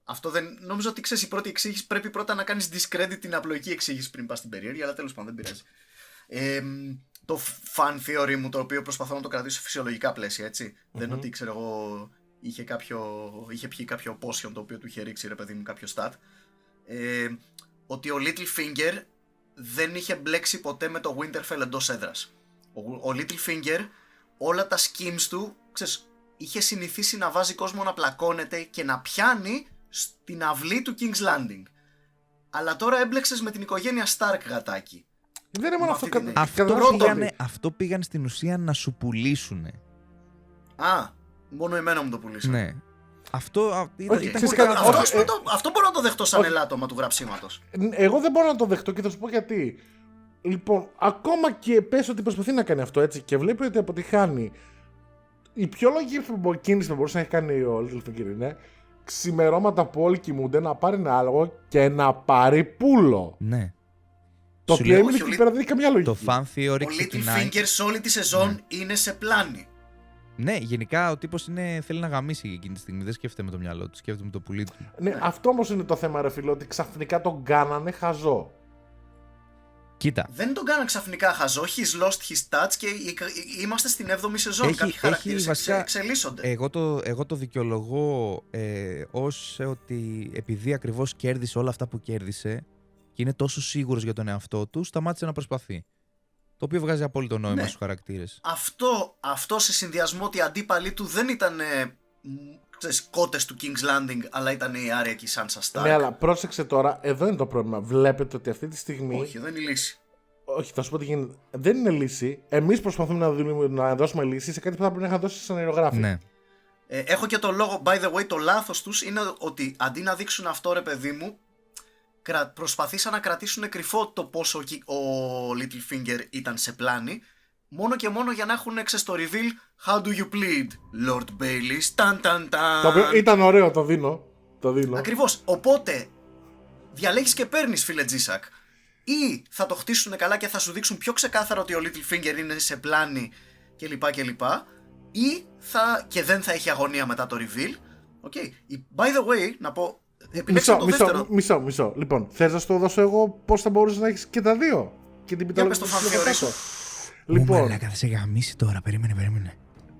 Αυτό δεν. Νομίζω ότι ξέρεις, η πρώτη εξήγηση πρέπει πρώτα να κάνεις discredit την απλοϊκή εξήγηση πριν πας στην περίεργη, αλλά τέλος πάντων δεν πειράζει. Το fan theory μου, το οποίο προσπαθώ να το κρατήσω σε φυσιολογικά πλαίσια, έτσι. Δεν είναι ότι ξέρω εγώ είχε πιει κάποιο potion το οποίο του είχε ρίξει, ρε παιδί μου, κάποιο stat. Ότι ο Littlefinger δεν είχε μπλέξει ποτέ με το Winterfell εντός έδρας. Ο Littlefinger, όλα τα schemes του, ξέρεις, είχε συνηθίσει να βάζει κόσμο να πλακώνεται και να πιάνει στην αυλή του King's Landing. Αλλά τώρα έμπλεξες με την οικογένεια Stark, γατάκι. Δεν είναι μόνο Αυτό πήγαν στην ουσία να σου πουλήσουνε. Μόνο εμένα μου το πουλήσανε. Ναι. Αυτό ήταν. Αυτό μπορώ να το δεχτώ σαν ελάττωμα του γραψίματος. Εγώ δεν μπορώ να το δεχτώ και θα σου πω γιατί. Λοιπόν, ακόμα και πες ότι προσπαθεί να κάνει αυτό, έτσι, και βλέπει ότι αποτυχάνει. Η πιο λογική κίνηση που μπορούσε να έχει κάνει ο Littlefinger είναι ξημερώματα που όλοι κοιμούνται να πάρει ένα άλογο και να πάρει πούλο. Ναι. Το οποίο έμεινε εκεί πέρα δεν έχει καμιά λογική. Το fan theory Ο ξεκινάει. Littlefinger σε όλη τη σεζόν είναι σε πλάνη. Ναι, γενικά ο τύπος θέλει να γαμίσει εκείνη τη στιγμή. Δεν σκέφτεται με το μυαλό του, σκέφτεται με το πουλί του. Ναι, αυτό όμως είναι το θέμα, ρε φίλε, ότι ξαφνικά τον κάνανε χαζό. Κοίτα. Δεν τον κάνανε ξαφνικά χαζό. He's lost his touch και είμαστε στην 7η σεζόν. Κάποιοι χαρακτήρες εξελίσσονται. Εγώ το δικαιολογώ ως ότι επειδή ακριβώς κέρδισε όλα αυτά που κέρδισε και είναι τόσο σίγουρος για τον εαυτό του, σταμάτησε να προσπαθεί. Το οποίο βγάζει απόλυτο νόημα στους χαρακτήρες. Αυτό σε συνδυασμό ότι οι αντίπαλοι του δεν ήταν κότες του King's Landing, αλλά ήταν η Άρια και η Sansa Stark. Ναι, αλλά πρόσεξε τώρα, εδώ είναι το πρόβλημα. Βλέπετε ότι αυτή τη στιγμή. Όχι, δεν είναι η λύση. Όχι, θα σου πω τι γίνεται. Δεν είναι λύση. Εμείς προσπαθούμε να δώσουμε λύση σε κάτι που θα πρέπει να δώσει σαν αερογράφη. Ναι. Έχω και το λόγο, by the way, το λάθος τους είναι ότι αντί να δείξουν αυτό, ρε παιδί μου, προσπαθήσαν να κρατήσουν κρυφό το πόσο ο Littlefinger ήταν σε πλάνη, μόνο και μόνο για να έχουν στο reveal How do you plead, Lord Baelish, ταν. Το οποίο ήταν ωραίο, το δίνω. Ακριβώς, οπότε διαλέγεις και παίρνεις, φίλε Τζίσακ. ή θα το χτίσουν καλά και θα σου δείξουν πιο ξεκάθαρα ότι ο Littlefinger είναι σε πλάνη κλπ. Ή και δεν θα έχει αγωνία μετά το reveal. Okay. By the way, να πω. Μισό. Λοιπόν, θες να σου το δώσω εγώ πώς θα μπορούσε να έχεις και τα δύο? Και την πιτάλα στο φανθιορίσω. Λοιπόν, μαλάκα, θα σε γαμίσει τώρα. Περίμενε.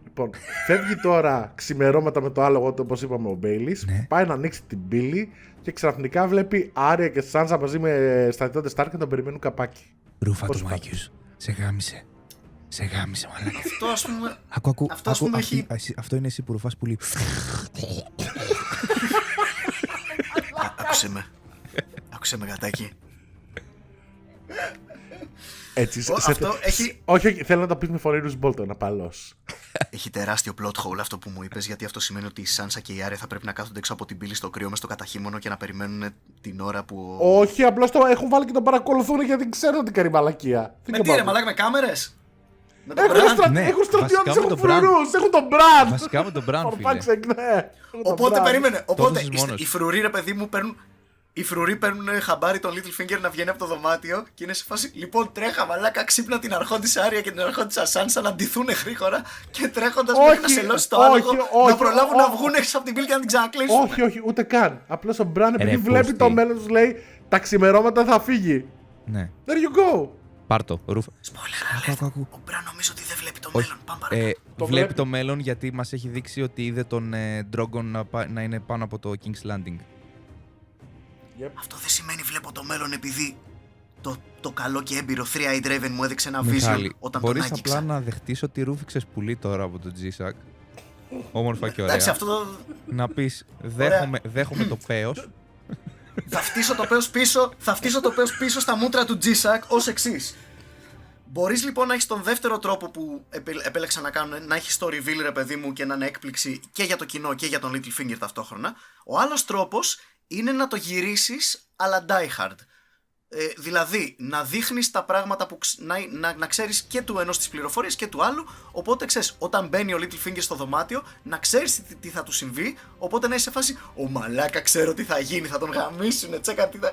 Λοιπόν, φεύγει τώρα ξημερώματα με το άλογο, όπως είπαμε, ο Μπέιλις. Ναι. Πάει να ανοίξει την πύλη και ξαφνικά βλέπει Άρια και Σάνσα μαζί με στρατιώτες Στάρκ και τον περιμένουν καπάκι. Ρούφα Πώς του πάει? Μάκιους. Σε γάμισε, μαλάκα. Αυτό ας πούμε. Αυτό, Άκου, έχει... αυτό είναι εσύ που ρουφάς πουλί. Άκουσε με γατάκι. Έτσι, Αυτό έχει... όχι, θέλω να το πεις με φωνή Ρους Μπόλτον, απαλώς. Έχει τεράστιο plot hole αυτό που μου είπες, γιατί αυτό σημαίνει ότι η Σάνσα και η Άρια θα πρέπει να κάθονται έξω από την πύλη στο κρύο μες στο καταχύμωνο και να περιμένουν την ώρα που. Όχι, απλώς το έχουν βάλει και τον παρακολουθούν γιατί ξέρουν ότι κάνει μαλακία. Με τι ρε μαλάκα, με κάμερες? Με τον Έχουν, Bran? Ναι, έχουν στρατιώτες, βασικά με έχουν τον Bran. φρουρούς, έχουν τον Μπραν. Βασικά με τον Μπραν, φίλε. Οπότε περίμενε. Οπότε έζησες μόνος. οι φρουροί, ρε παιδί μου, παίρνουν. Οι φρουροί παίρνουν χαμπάρι τον Littlefinger να βγαίνει από το δωμάτιο και είναι σε φάση. Λοιπόν, τρέχα μαλάκα, ξύπνα την αρχόντισσα Άρια και την αρχόντισσα Σάνσα να ντυθούν γρήγορα και τρέχοντας μέχρι να σελώσει το άλογο να προλάβουν να βγουν έξω από την πύλη και να την ξανακλείσουν. Όχι, ούτε καν. Απλώς ο Μπραν επειδή πώς βλέπει τι? το μέλλον του λέει τα ξημερώματα θα φύγει. Ναι. There you go. Πάρτο, ρούφα. Spoiler alert. Ακού. Ο Μπραν νομίζω ότι δεν βλέπει το Όχι. μέλλον. Πάμε παρακάτω. Το Βλέπει βλέπει. το μέλλον γιατί μας έχει δείξει ότι είδε τον Drogon να είναι πάνω από το King's Landing. Αυτό δεν σημαίνει βλέπω το μέλλον επειδή το καλό και έμπειρο 3-eyed Raven μου έδειξε ένα vision Μιχάλη, όταν τον μπορείς άγγιξα. απλά να δεχτείς ότι ρούφηξες πουλί τώρα από τον G-Sack. Όμορφα και ωραία. Εντάξει, αυτό το. Να πεις, Ωραία. δέχομαι το πέος. Θα φτύσω το πέος πίσω στα μούτρα του G-Sack ως εξής. Μπορείς λοιπόν να έχεις τον δεύτερο τρόπο που επέλεξα να κάνω, να έχεις το reveal ρε παιδί μου και να είναι έκπληξη και για το κοινό και για τον Littlefinger ταυτόχρονα. Ο άλλος τρόπος είναι να το γυρίσεις αλλά die hard. Δηλαδή να δείχνεις τα πράγματα που να ξέρεις και του ενός τις πληροφορίες και του άλλου. Οπότε ξέρεις, όταν μπαίνει ο Littlefinger στο δωμάτιο, να ξέρεις τι θα του συμβεί. Οπότε να είσαι σε φάση, ο μαλάκα ξέρω τι θα γίνει, θα τον γαμίσουνε, τσέκα τι θα.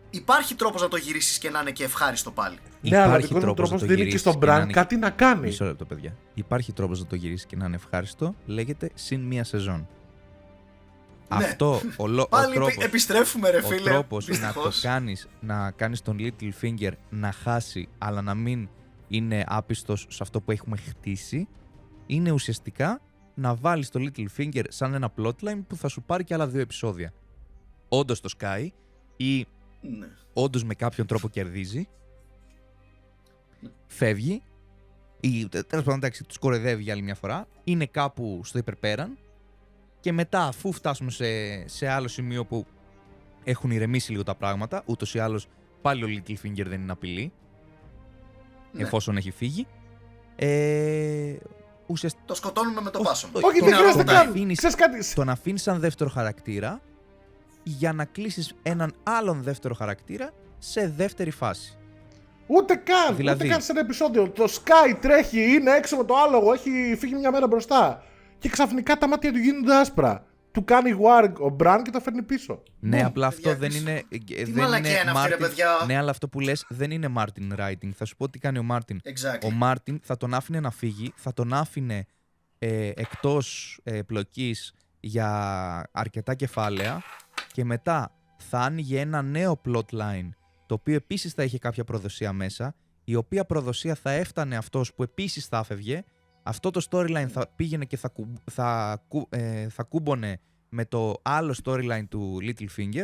Υπάρχει τρόπος να το γυρίσεις και να είναι και ευχάριστο πάλι. Ναι, αλλά ο Υπάρχει δικός μου τρόπος να τρόπος το δίνει και γυρίσεις στον και να Μπραν είναι- κάτι να κάνει. Μισό λεπτό, παιδιά. Υπάρχει τρόπος να το γυρίσεις και να είναι ευχάριστο. Λέγεται συν μία σεζόν. Ναι. Αυτό ο Πάλι τρόπος. επιστρέφουμε ρε Ο φίλε. τρόπος Δυστυχώς. να κάνεις τον Littlefinger να χάσει αλλά να μην είναι άπιστος σε αυτό που έχουμε χτίσει είναι ουσιαστικά να βάλεις το Littlefinger σαν ένα plotline που θα σου πάρει και άλλα 2 επεισόδια. Όντως το Sky ή Ναι. όντως με κάποιον τρόπο κερδίζει, φεύγει ή τέλος πάντων εντάξει τους κορεδεύει για άλλη μια φορά, είναι κάπου στο υπερπέραν και μετά αφού φτάσουμε σε άλλο σημείο που έχουν ηρεμήσει λίγο τα πράγματα, ούτως ή άλλως πάλι ο Littlefinger δεν είναι απειλή, Ναι. εφόσον έχει φύγει, ουσιαστικά Το σκοτώνουμε με το πάσο. Όχι, Είναι δεν χρειάζεται αργότερα. καν. αφήνεις- Ξέρεις κάτι. τον αφήνεις σαν δεύτερο χαρακτήρα για να κλείσεις έναν άλλον δεύτερο χαρακτήρα σε δεύτερη φάση. Ούτε καν. Δηλαδή- Ούτε καν σε ένα επεισόδιο. Το Sky τρέχει, είναι έξω με το άλογο, έχει φύγει μια μέρα μπροστά. Και ξαφνικά τα μάτια του γίνονται άσπρα. Του κάνει warg ο Μπραν και το φέρνει πίσω. Ναι, Μπούμ, απλά παιδιά, αυτό δεν τι- είναι. τι μαλακία είναι αυτή, ρε παιδιά. Ναι, αλλά αυτό που λες δεν είναι Martin writing. Θα σου πω τι κάνει ο Martin. Exactly. Ο Martin θα τον άφηνε να φύγει, θα τον άφηνε εκτός πλοκής για αρκετά κεφάλαια και μετά θα άνοιγε ένα νέο plotline το οποίο επίσης θα είχε κάποια προδοσία μέσα, η οποία προδοσία θα έφτανε αυτός που επίσης θα έφευγε. Αυτό το storyline θα πήγαινε και θα κούμπονε με το άλλο storyline του Littlefinger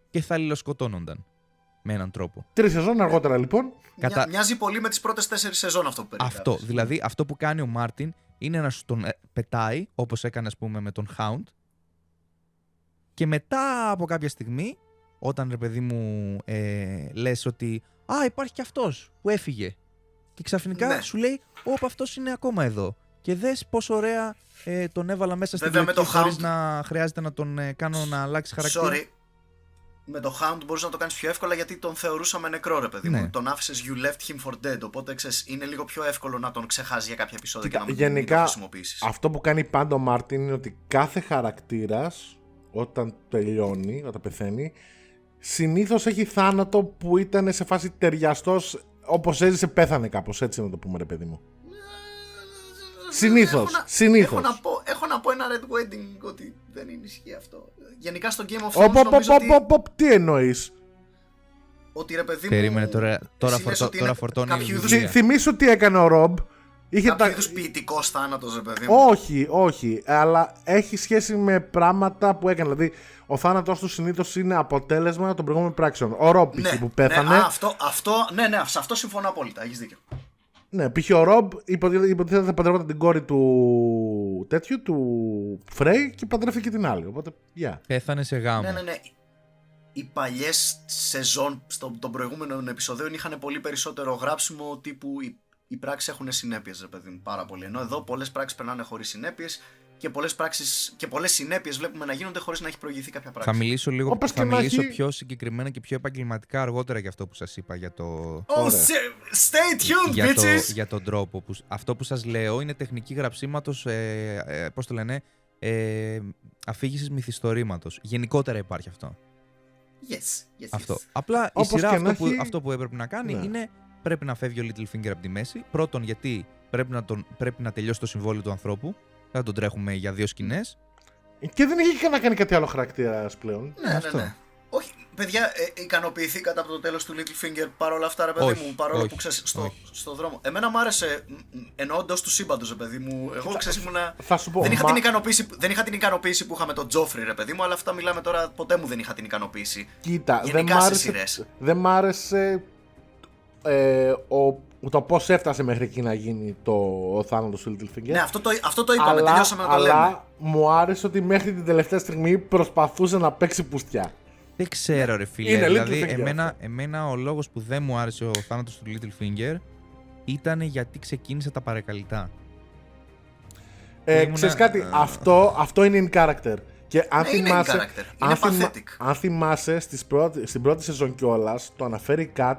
και θα αλληλοσκοτώνονταν με έναν τρόπο. 3 σεζόν αργότερα λοιπόν. Μοιάζει πολύ με τις πρώτες 4 σεζόν αυτό που περιγράφεις. Αυτό, δηλαδή αυτό που κάνει ο Μάρτιν είναι να σου τον πετάει, όπως έκανε ας πούμε με τον Hound, και μετά από κάποια στιγμή, όταν ρε παιδί μου λες ότι υπάρχει και αυτός που έφυγε και ξαφνικά Ναι. σου λέει όπα αυτός είναι ακόμα εδώ και δες πόσο ωραία τον έβαλα μέσα στην Βέβαια, με πλοκή το χωρίς Hound- να χρειάζεται να τον κάνω να αλλάξει χαρακτήρα. Sorry. Με το Hound μπορείς να το κάνεις πιο εύκολα γιατί τον θεωρούσαμε νεκρό ρε παιδί Ναι. μου. Τον άφησες you left him for dead. Οπότε ξέρεις, είναι λίγο πιο εύκολο να τον ξεχάσεις για κάποια επεισόδια και να μην τον Γενικά χρησιμοποιήσεις. αυτό που κάνει πάντα ο Μάρτιν είναι ότι κάθε χαρακτήρας όταν τελειώνει, όταν πεθαίνει, συνήθως έχει θάνατο που ήταν σε φάση ταιριαστός, όπως έζησε πέθανε κάπως, έτσι να το πούμε ρε παιδί μου. Συνήθως. Έχω να πω ένα Red Wedding ότι δεν είναι ισχύει αυτό. Γενικά στο Game of Thrones νομίζω ότι... Τι εννοείς? Ότι ρε παιδί μου... Περίμενε τώρα φορτώνει η βιβλία. Θυμήσου τι έκανε ο Ρομπ. Κάποιο είδους ποιητικός θάνατος ρε παιδί μου. Όχι, αλλά έχει σχέση με πράγματα που έκανε. Δηλαδή, ο θάνατος του συνήθως είναι αποτέλεσμα των προηγούμενων πράξεων. Ο Ρομπ που πέθανε. Ναι, σε αυτό συμφωνώ απόλυτα, έχεις δίκιο. Ναι, π.χ. ο Ρομπ υποτίθεται θα παντρευόταν την κόρη του τέτοιου, του Φρέι, και παντρεύτηκε την άλλη. Οπότε, Πέθανε σε γάμο. Ναι. Οι παλιές σεζόν των προηγούμενων επεισοδίων είχαν πολύ περισσότερο γράψιμο τύπου οι πράξεις έχουν συνέπειες, ρε παιδί μου, πάρα πολύ. Ενώ εδώ πολλές πράξεις περνάνε χωρίς συνέπειες και πολλές συνέπειες βλέπουμε να γίνονται χωρίς να έχει προηγηθεί κάποια πράξη. Θα μιλήσω πιο συγκεκριμένα και πιο επαγγελματικά αργότερα για αυτό που σας είπα για το... Stay tuned, bitches! Για τον τρόπο. Αυτό που σας λέω είναι τεχνική γραψίματος, πώς το λένε, αφήγησης μυθιστορήματος. Γενικότερα υπάρχει αυτό. Yes. Αυτό. Απλά η σειρά αυτό που έπρεπε να κάνει είναι πρέπει να φεύγει ο Littlefinger από τη μέση. Πρώτον, γιατί πρέπει να τελειώσει το συμβόλαιο του ανθρώπου. Δεν τον τρέχουμε για 2 σκηνές. Και δεν έχει να κάνει κάτι άλλο χαρακτήρας πλέον. Ναι. Όχι, παιδιά, ικανοποιηθήκατε από το τέλος του Littlefinger παρόλα αυτά, ρε παιδί μου, παρόλο που ξέρεις στο δρόμο. Εμένα μου άρεσε, εννοώντας του σύμπαντος, ρε παιδί μου. Εγώ ξέρεις ήμουνα. Θα σου πω. Δεν είχα την ικανοποίηση που είχαμε τον Τζόφρι, ρε παιδί μου, αλλά αυτά μιλάμε τώρα. Ποτέ μου δεν είχα την ικανοποίηση. Κοίτα, γενικά σε σειρές. Δεν μ' άρεσε το πώς έφτασε μέχρι εκεί να γίνει ο θάνατος του Littlefinger. Ναι, αυτό το είπαμε, τελειώσαμε να το λέμε. Αλλά μου άρεσε ότι μέχρι την τελευταία στιγμή προσπαθούσε να παίξει πουστιά. Δεν ξέρω ρε φίλε, δηλαδή εμένα ο λόγος που δεν μου άρεσε ο θάνατος του Littlefinger ήταν γιατί ξεκίνησε τα παρακαλυτά. Ξέρεις κάτι, αυτό είναι in character. Και αν θυμάσαι στην πρώτη σεζόν κιόλας, το αναφέρει Kat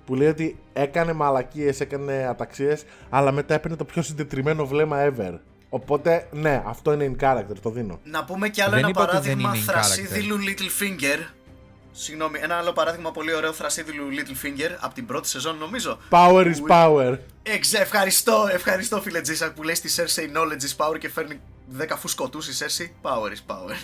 που λέει ότι έκανε μαλακίες, έκανε αταξίες, αλλά μετά έπαιρνε το πιο συντετριμμένο βλέμμα ever. Οπότε, ναι, αυτό είναι in character, το δίνω. Να πούμε κι άλλο ένα παράδειγμα θρασίδηλου Littlefinger. Συγγνώμη, ένα άλλο παράδειγμα πολύ ωραίο θρασίδηλου Littlefinger από την πρώτη σεζόν, νομίζω. Power is power. Ευχαριστώ φίλε Τζίσακ που λέει στη Cersei knowledge is power και φέρνει 10 φουσκωτούς η Cersei. Power is power.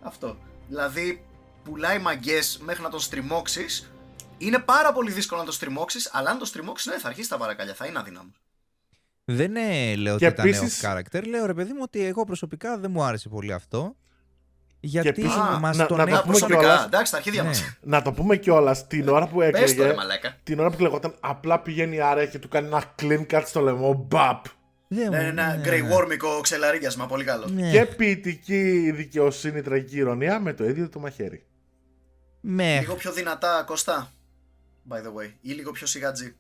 Αυτό. Δηλαδή, πουλάει μαγκές μέχρι να τον στριμώξεις. Είναι πάρα πολύ δύσκολο να το στριμώξεις, αλλά αν το στριμώξεις, ναι, θα αρχίσει τα παρακαλιά, θα είναι αδύναμο. Δεν λέω ότι ήταν off character. Λέω ρε παιδί μου ότι εγώ προσωπικά δεν μου άρεσε πολύ αυτό. Γιατί μας τον έκανε προσωπικά. Εντάξει, τα αρχίδια μας. Να το πούμε κιόλας, την ώρα που έκλαιγε. Την ώρα που κλεγόταν, απλά πηγαίνει άρα και του κάνει ένα clean cut στο λαιμό. Μπαπ. Ναι, ένα Grey Wormικό ξελαρίγκιασμα, πολύ καλό. Και ποιητική δικαιοσύνη, τραγική ηρωνία με το ίδιο το μαχαίρι. Λίγο πιο δυνατά, Κώστα. By the way, ή λίγο πιο σιγάτζι.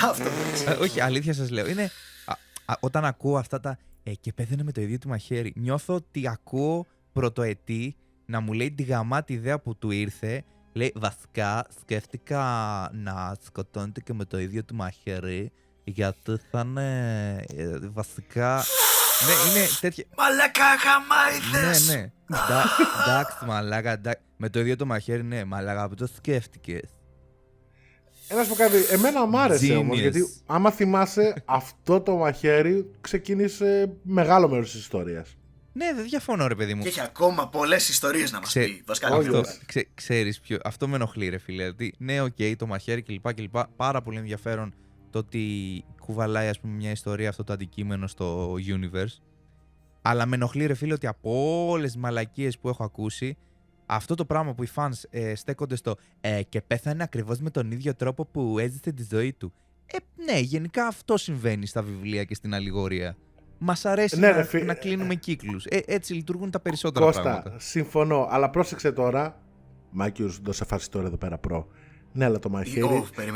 Αυτό. Όχι, αλήθεια σας λέω. Είναι όταν ακούω αυτά τα και πέθανε με το ίδιο του μαχαίρι, νιώθω ότι ακούω πρωτοετή να μου λέει τη γαμάτη ιδέα που του ήρθε. Λέει βασικά σκέφτηκα να σκοτώνεται και με το ίδιο του μαχαίρι, γιατί θα είναι βασικά. Ναι, είναι τέτοια. Μαλάκα χαμάιδες! Ναι. Εντάξει, μαλάκα. Με το ίδιο το μαχαίρι, ναι, μαλάκα, που το σκέφτηκες. Να σου πω κάτι, εμένα μ' άρεσε όμως, γιατί άμα θυμάσαι, αυτό το μαχαίρι ξεκίνησε μεγάλο μέρος της ιστορίας. Ναι, δεν διαφωνώ ρε παιδί μου. Και έχει ακόμα πολλές ιστορίες να μας πει. Ξέρεις ποιο, αυτό με ενοχλεί ρε φίλε. Ναι, το μαχαίρι κλπ. Πάρα πολύ ενδιαφέρον το ότι κουβαλάει ας πούμε μια ιστορία αυτό το αντικείμενο στο universe. Αλλά με ενοχλεί ρε φίλε ότι από όλες τις μαλακίες που έχω ακούσει, αυτό το πράγμα που οι fans στέκονται στο και πέθανε ακριβώς με τον ίδιο τρόπο που έζησε τη ζωή του. Ναι, γενικά αυτό συμβαίνει στα βιβλία και στην αλληγορία. Μας αρέσει να κλείνουμε κύκλους. Έτσι λειτουργούν τα περισσότερα πράγματα. Κώστα, συμφωνώ, αλλά πρόσεξε τώρα. Μάκιους, το σε φάση τώρα εδώ πέρα προ. Ναι, αλλά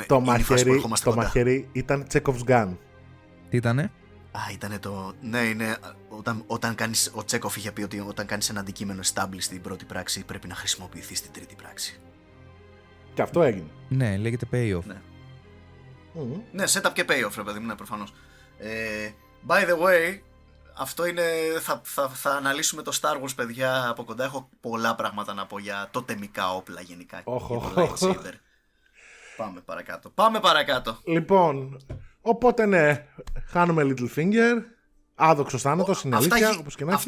το μαχαίρι ήταν Chekhov's gun. Τι ήτανε? Ήτανε το. Ναι, είναι. Όταν κάνεις. Ο Τσέκοφ είχε πει ότι όταν κάνεις ένα αντικείμενο established στην πρώτη πράξη, πρέπει να χρησιμοποιηθεί στην τρίτη πράξη. Και αυτό έγινε. Ναι, λέγεται payoff. Ναι, setup και payoff, ρε παιδί μου, ναι, προφανώς. By the way, Αυτό είναι. Θα αναλύσουμε το Star Wars, παιδιά, από κοντά. Έχω πολλά πράγματα να πω για τοτεμικά όπλα γενικά. Για το lightsaber. Πάμε παρακάτω. Λοιπόν, οπότε ναι, χάνουμε Littlefinger. Άδοξος θάνατος, είναι αλήθεια, όπως και να έχει.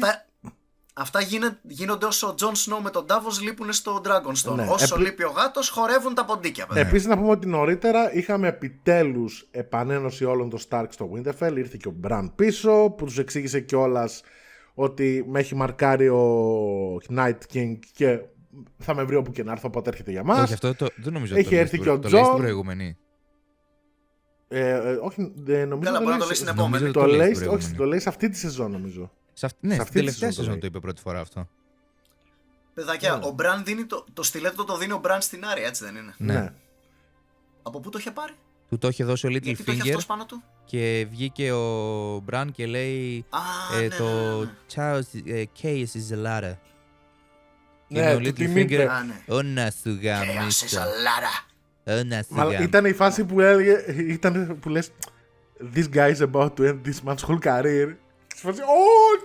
Αυτά γίνονται όσο ο Τζον Σνόου με τον Ντάβος λείπουν στο Dragonstone. Ναι. Όσο λείπει ο γάτος, χορεύουν τα ποντίκια, παιδιά. Επίσης να πούμε ότι νωρίτερα είχαμε επιτέλους επανένωση όλων των Stark στο Winterfell. Ήρθε και ο Μπραν πίσω που τους εξήγησε κιόλας ότι με έχει μαρκάρει ο Night King και θα με βρει όπου και να έρθω, οπότε έρχεται για μας. Όχι, αυτό δεν νομίζω Έχει ότι έρθει και ο το λέει στην John. προηγούμενη. Όχι, νομίζω Καλά, μπορεί να το λέει στην επόμενη. νομίζω το το λέει λέει, στην όχι, προηγούμενη. το λέει σε αυτή τη σεζόν νομίζω. Ναι, σε στην αυτή τη τελευταία σεζόν το σεζόν λέει. το είπε πρώτη φορά αυτό. Παιδάκια, Ναι. ο Μπραν δίνει το στιλέτο, το δίνει ο Μπραν στην Άρια, έτσι δεν είναι? Ναι. Από πού το είχε πάρει? Του το είχε δώσει ο Γιατί το είχε Littlefinger αυτός πάνω του? και βγήκε ο Μπραν και λέει Ναι, το ναι. Charles Case is a ladder. Και Ναι, είναι ο του την είπε. Littlefinger, Α, ναι. «Ω να σου Chaos is a γαμίσω, ladder. ω να σου Μα γαμίσω». ήταν η φάση που έλεγε, που λες This guy is about to end this man's whole career. Και σε φάση,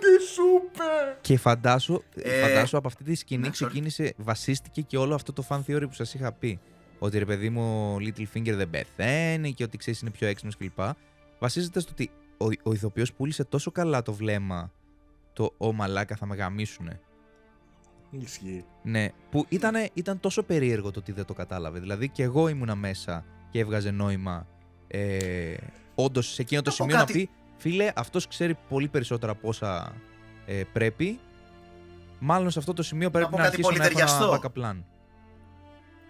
τι σου είπε! Και φαντάσου από αυτή τη σκηνή ναι, ξεκίνησε, βασίστηκε και όλο αυτό το fan theory που σας είχα πει. Ότι ρε παιδί μου, ο Littlefinger δεν πεθαίνει και ότι ξέρεις είναι πιο έξυπνος κλπ. Βασίζεται στο ότι ο ηθοποιός πούλησε τόσο καλά το βλέμμα το «Ω μαλάκα θα με γαμίσουνε». Ισχύει. Ναι, που ήταν τόσο περίεργο το ότι δεν το κατάλαβε. Δηλαδή και εγώ ήμουνα μέσα και έβγαζε νόημα όντως σε εκείνο το Να πω σημείο κάτι. να πει «Φίλε, αυτός ξέρει πολύ περισσότερα από όσα πρέπει. Μάλλον σε αυτό το σημείο πρέπει πω να κάτι αρχίσω να έχω ένα πολυτεριαστό. backup plan».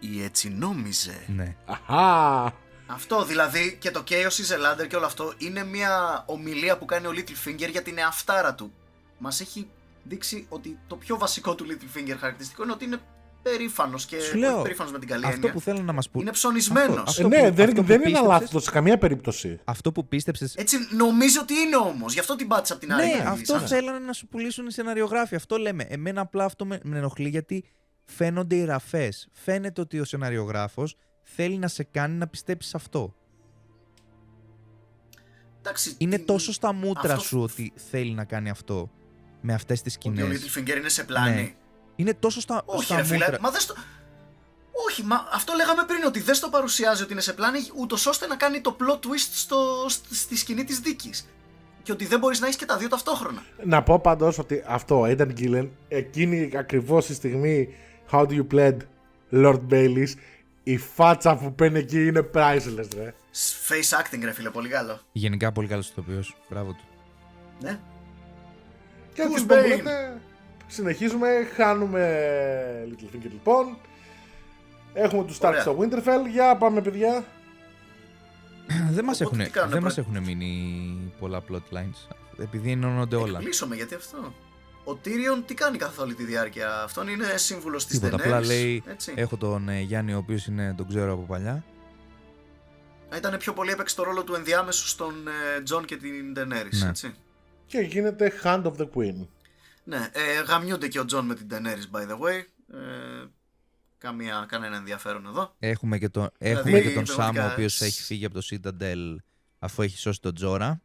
Ή έτσι νόμιζε. Ναι. Αχα! Αυτό δηλαδή και το Chaos is a ladder και όλο αυτό είναι μια ομιλία που κάνει ο Littlefinger για την εαυτάρα του. Μας έχει δείξει ότι το πιο βασικό του Littlefinger χαρακτηριστικό είναι ότι είναι περήφανος και Σου λέω, όχι περήφανος με την καλή αυτό έννοια. που θέλω να μας πει. Είναι ψωνισμένος. Αυτό Ναι, που δεν είναι πίστεψες- λάθος σε καμία περίπτωση. Αυτό που πίστεψες. Έτσι νομίζω ότι είναι όμως. Γι' αυτό την πάτησα από την άλλη. Ναι, αυτό θέλανε να σου πουλήσουν οι σεναριογράφοι. Αυτό λέμε. Εμένα απλά αυτό με ενοχλεί γιατί φαίνονται οι ραφές. Φαίνεται ότι ο σεναριογράφος θέλει να σε κάνει να πιστέψεις αυτό. Εντάξει, Είναι τόσο στα μούτρα αυτό- σου ότι θέλει να κάνει αυτό με αυτές τις ότι ο σκηνές. Littlefinger είναι σε πλάνη. Ναι. Είναι τόσο Όχι στα ρε φίλε, μούτρα. μα δες το... Όχι, μα αυτό λέγαμε πριν, ότι δεν το παρουσιάζει ότι είναι σε πλάνη, ούτως ώστε να κάνει το plot twist στη σκηνή της δίκης. Και ότι δεν μπορείς να έχεις και τα δύο ταυτόχρονα. Να πω πάντως ότι αυτό, Aidan Gillen, εκείνη ακριβώς τη στιγμή How do you plead Lord Baelish, η φάτσα που παίρνει εκεί είναι priceless, ρε. Face acting ρε φίλε, πολύ καλό. Γενικά πολύ καλός ηθοποιός. Μπράβο του. Ναι. Και Who's έτσι λοιπόν που Bane? λέτε, συνεχίζουμε, χάνουμε Littlefinger λοιπόν. Έχουμε τους Stark Ωραία. στο Winterfell, για πάμε παιδιά. Δεν μας Οπότε τι κάνουν, έχουν μείνει πολλά plotlines. Επειδή ενώνονται όλα. Εκπλήσωμαι γιατί αυτό. Ο Tyrion τι κάνει καθ' όλη τη διάρκεια? Αυτόν είναι σύμβουλος της Τίποτα. Daenerys. Απλά λέει: έτσι. Έχω τον Γιάννη, ο οποίος τον ξέρω από παλιά. Ήταν πιο πολύ έπαιξε το ρόλο του ενδιάμεσου στον John και την Daenerys, Ναι. έτσι. Και γίνεται Hand of the Queen. Ναι, γαμιούνται και ο John με την Daenerys, by the way. Κανένα ενδιαφέρον εδώ. Έχουμε και τον Δηλαδή, Σάμ, ο πραγματικά, οποίος έχει φύγει από το Citadel αφού έχει σώσει τον Τζόρα.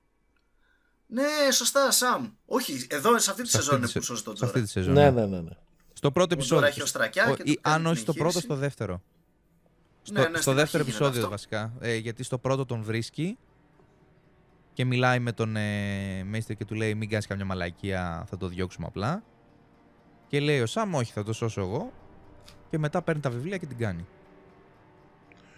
Ναι, σωστά, Σαμ. Όχι, εδώ σε αυτή τη σεζόν είναι που σώζει τον Σε αυτή Τζόρα. τη σεζόν. Ναι, ναι, ναι, ναι. Στο πρώτο Ο Τζόρα επεισόδιο. έχει οστρακιά και του Αν κάνει όχι την στο πρώτο, εγχείρηση. στο δεύτερο. Ναι, ναι, Στο στην δεύτερο αρχή γίνεται επεισόδιο αυτό. βασικά. Γιατί στο πρώτο τον βρίσκει και μιλάει με τον Μέιστερ και του λέει: Μην κάνεις καμιά μαλακία, θα το διώξουμε απλά. Και λέει ο Σάμ: Όχι, θα το σώσω εγώ. Και μετά παίρνει τα βιβλία και την κάνει.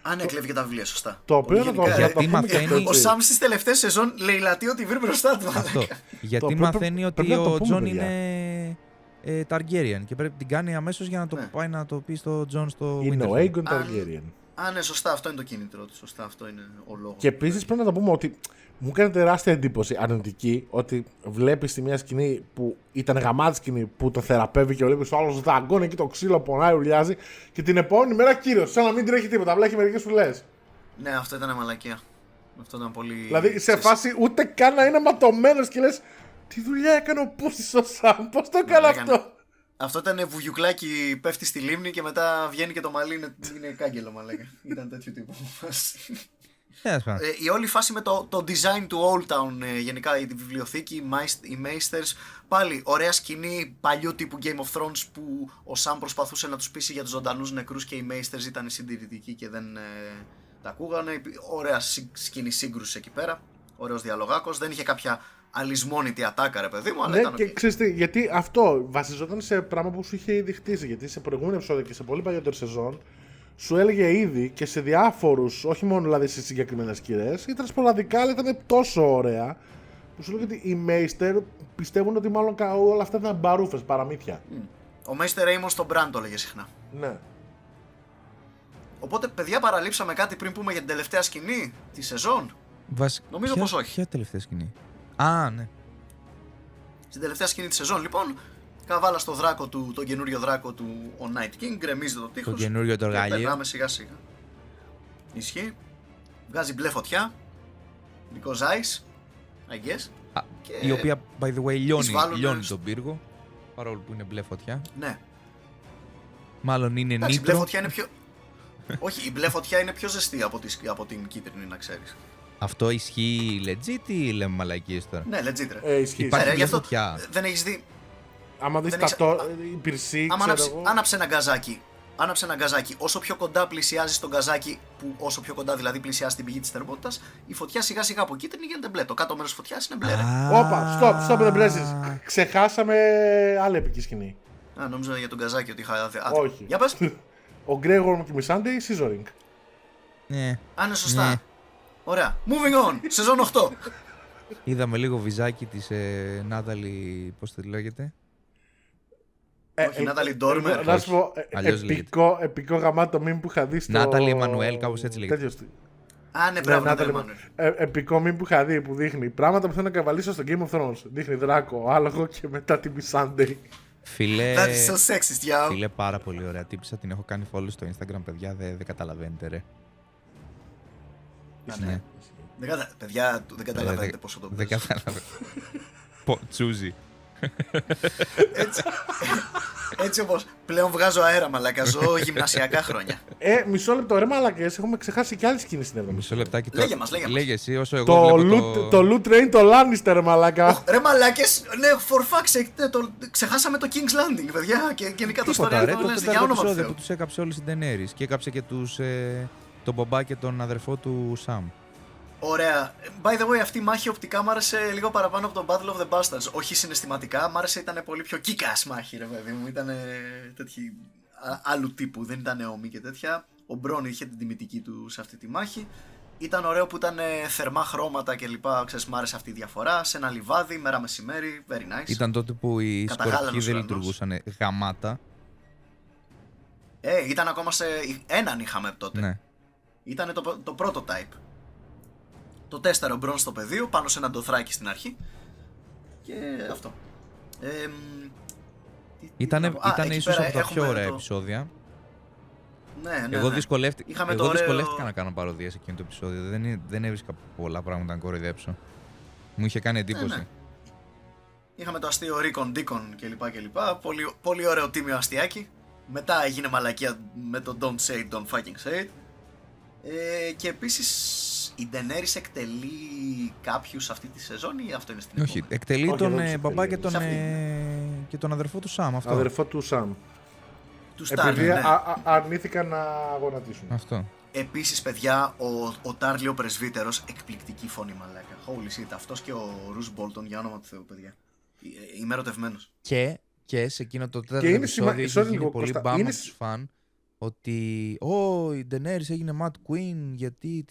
Αν έκλεβε και τα βιβλία, σωστά. Το οποίο Γενικά, να το γιατί πούμε μαθαίνει- και Ο Σαμ στις τελευταίες σεζόν λαιλατεί ότι βρει μπροστά του. Αυτό. Γιατί πρέπει- μαθαίνει ότι πρέπει να το ο πούμε, Τζον παιδιά. είναι Targaryen και πρέπει την κάνει αμέσως για να το Ναι. πάει να το πει στο Τζον στο είναι ο Winterfell. Aegon Targaryen. Α, ναι, σωστά, αυτό είναι το κίνητρο του. Σωστά, αυτό είναι ο λόγος. Και επίσης πρέπει να το πούμε ότι μου έκανε τεράστια εντύπωση αρνητική ότι βλέπεις στη μια σκηνή που ήταν γαμάτη σκηνή που το θεραπεύει και βλέπεις ο άλλος δαγκώνει εκεί το ξύλο, πονάει, ουρλιάζει και την επόμενη μέρα κύριος, σαν να μην τρέχει τίποτα, απλά έχει μερικές φουλές. Ναι, αυτό ήταν μαλακία. Αυτό ήταν πολύ. Δηλαδή σε φάση ούτε καν να είναι ματωμένος και λες τι δουλειά έκανε ο Πούσης ο Σαμ, πώς το έκανε έκανε. αυτό. Αυτό ήταν βουγιουκλάκι, πέφτει στη λίμνη και μετά βγαίνει και το μαλλί είναι κάγκελο, μαλάκα. Ήταν τέτοιο τύπο φάση. Η όλη φάση με το design του Old Town, γενικά η βιβλιοθήκη, οι Meisters, πάλι ωραία σκηνή παλιού τύπου Game of Thrones που ο Sam προσπαθούσε να τους πείσει για τους ζωντανούς νεκρούς και οι Meisters ήταν συντηρητικοί και δεν τα ακούγανε. Ωραία σκηνή σύγκρουση εκεί πέρα, ωραίος διαλογάκος, δεν είχε κάποια αλυσμόνητη ατάκα, ρε παιδί μου, αλλά ήταν και ξέρεις τι, γιατί αυτό βασιζόταν σε πράγμα που σου είχε ήδη χτίσει, γιατί σε προηγούμενο επεισόδιο και σε πολύ παλιότερη σεζόν σου έλεγε ήδη και σε διάφορους, όχι μόνο δηλαδή σε συγκεκριμένες σκηνές, ήταν σποραδικά, αλλά ήταν τόσο ωραία που σου λέγεται ότι οι Meister πιστεύουν ότι μάλλον όλα αυτά ήταν μπαρούφες, παραμύθια. Ο Meister Aemon στον Bran το έλεγε συχνά. Ναι. Οπότε, παιδιά, παραλείψαμε κάτι πριν πούμε για την τελευταία σκηνή τη σεζόν. Νομίζω πως όχι. Ποια τελευταία σκηνή? Α, ναι. Στην τελευταία σκηνή τη σεζόν, λοιπόν, καβάλα στο δράκο του, τον καινούριο δράκο του, ο Night King, γκρεμίζει το τείχος. Το καινούριο το εργαλείο. Περνάμε σιγά σιγά. Ισχύει. Βγάζει μπλε φωτιά. Because ice, I guess. Η οποία, by the way, λιώνει τον πύργο. Παρόλο που είναι μπλε φωτιά. Ναι. Μάλλον είναι Εντάξει, νήτρο. μπλε φωτιά είναι πιο... Όχι, η μπλε φωτιά είναι πιο ζεστή από την κίτρινη, να ξέρεις. Αυτό ισχύει legit ή λέμε μαλακίες τώρα? Ναι, legit, ρε. Ισχύει. Υπάρχει Γι' αυτό φωτιά. δεν έχεις δει. Άμα δεις δεν η πυρσή, Άμα ξέρω εγώ. άναψε ένα γκαζάκι, όσο πιο κοντά πλησιάζεις τον γκαζάκι, που όσο πιο κοντά δηλαδή πλησιάζει την πηγή της θερμότητας, η φωτιά σιγά σιγά από κίτρινη γίνεται μπλε. Το κάτω μέρος της φωτιάς είναι μπλε. Όπα, stop, δεν μπλέζεις. Ξεχάσαμε άλλη επική σκηνή. Α, νόμιζα για τον γκαζάκι ότι είχα... Όχι. Για πες. Ο Gregor και η Missandei scissoring. Ναι. Α, είναι σωστά. Ναι. Ωραία. Moving on. Σεζόν 8. Είδαμε λίγο βυζάκι της Νάταλι, πώς τη λέγεται? Όχι, Νάταλι Ντόρμερ. Να σου πω, Αλλιώς επικό γαμάτο meme που είχα δει στο... Νάταλι Εμμανουέλ, κάπως έτσι λέγεται. τέτοιο στυλ. Α, ναι, μπράβο, Νάταλι Εμμανουέλ. Επικό meme που είχα δει που δείχνει πράγματα που θέλω να καβαλήσω στο Game of Thrones. Δείχνει δράκο, άλογο και μετά την Missandei. Φίλε, That is so sexist, yo. φίλε, πάρα πολύ ωραία τύπησα, την έχω κάνει follow στο Instagram, παιδιά, δεν καταλαβαίνετε, ρε. Ναι. Παιδιά, δεν καταλαβαίνετε πόσο το Δεν παίζω. καταλαβαίνετε. Τσούζι. Έτσι όπως πλέον βγάζω αέρα, μαλάκα, ζω γυμνασιακά χρόνια. Μισό λεπτό, ρε μαλακές, έχουμε ξεχάσει κι άλλη σκηνή στην εβδομή. Μισό λεπτάκι τώρα. Λέγε μας. Λέγε εσύ, όσο εγώ Το βλέπω loot train το Lannister, μαλακά. Ρε μαλάκες, ναι, for fuck's sake, ξεχάσαμε το King's Landing, παιδιά, και γενικά το Τίποτα, story ρε, του το Lannister, για τέταρτο όνομα του επεισόδιο Θεού. που τους έκαψε όλους την Daenerys και έκαψε και τον μπαμπά και τον αδερφό του Sam. Ωραία. By the way, αυτή η μάχη οπτικά μ' άρεσε λίγο παραπάνω από το Battle of the Bastards. Όχι συναισθηματικά, μ' άρεσε, ήταν πολύ πιο kick-ass μάχη, ρε παιδί μου. Ήταν άλλου τύπου, δεν ήταν όμοι και τέτοια. Ο Μπρόν είχε την τιμητική του σε αυτή τη μάχη. Ήταν ωραίο που ήταν θερμά χρώματα κλπ. Ξέρεις, μ' άρεσε αυτή η διαφορά. Σε ένα λιβάδι, μέρα μεσημέρι, very nice. Ήταν τότε που οι Καταγάλανος σπορχοί δεν ουρανός. λειτουργούσαν γαμάτα. Ήταν ακόμα σε... Έναν είχαμε τότε. Ναι. Ήταν το prototype. Το τέσταρε ο Μπρον στο πεδίο, πάνω σε ένα ντοθράκι στην αρχή. Και αυτό. Ήτανε εκεί ίσως πέρα από τα πιο έχουμε ωραία το- επεισόδια. Ναι, Εγώ ναι. Είχαμε εγώ το ωραίο- δυσκολεύτηκα να κάνω παροδία σε εκείνο το επεισόδιο. Δεν έβρισκα πολλά πράγματα να κοροϊδέψω. Μου είχε κάνει εντύπωση. Ναι. Είχαμε το αστείο Ρίκον, Ντίκον κλπ. Πολύ, πολύ ωραίο τίμιο αστιάκι. Μετά έγινε μαλακία με το Don't say it, don't fucking say it. Και επίσης η Daenerys εκτελεί κάποιους αυτή τη σεζόν ή αυτό είναι στην Όχι, επόμενη? εκτελεί Όχι, τον δεν τους μπαμπά εκτελεί. και τον αδερφό του Σαμ. Αυτό. Αδερφό του Sam. Του Stark, Επειδή ναι. αρνήθηκαν να γονατίσουν. Αυτό. Επίσης, παιδιά, ο Τάρλι ο πρεσβύτερος, εκπληκτική φωνή μαλάκα. Holy shit, αυτός και ο Ρους Μπόλτον, για όνομα του Θεού, παιδιά. Είμαι ερωτευμένος. Και σε εκείνο το τέταρτο είναι επεισόδιο είχε sorry γίνει λίγο, πολύ Κώστα, μπάμα είναι από τους φαν ότι η Daenerys έγινε Mad Queen γιατί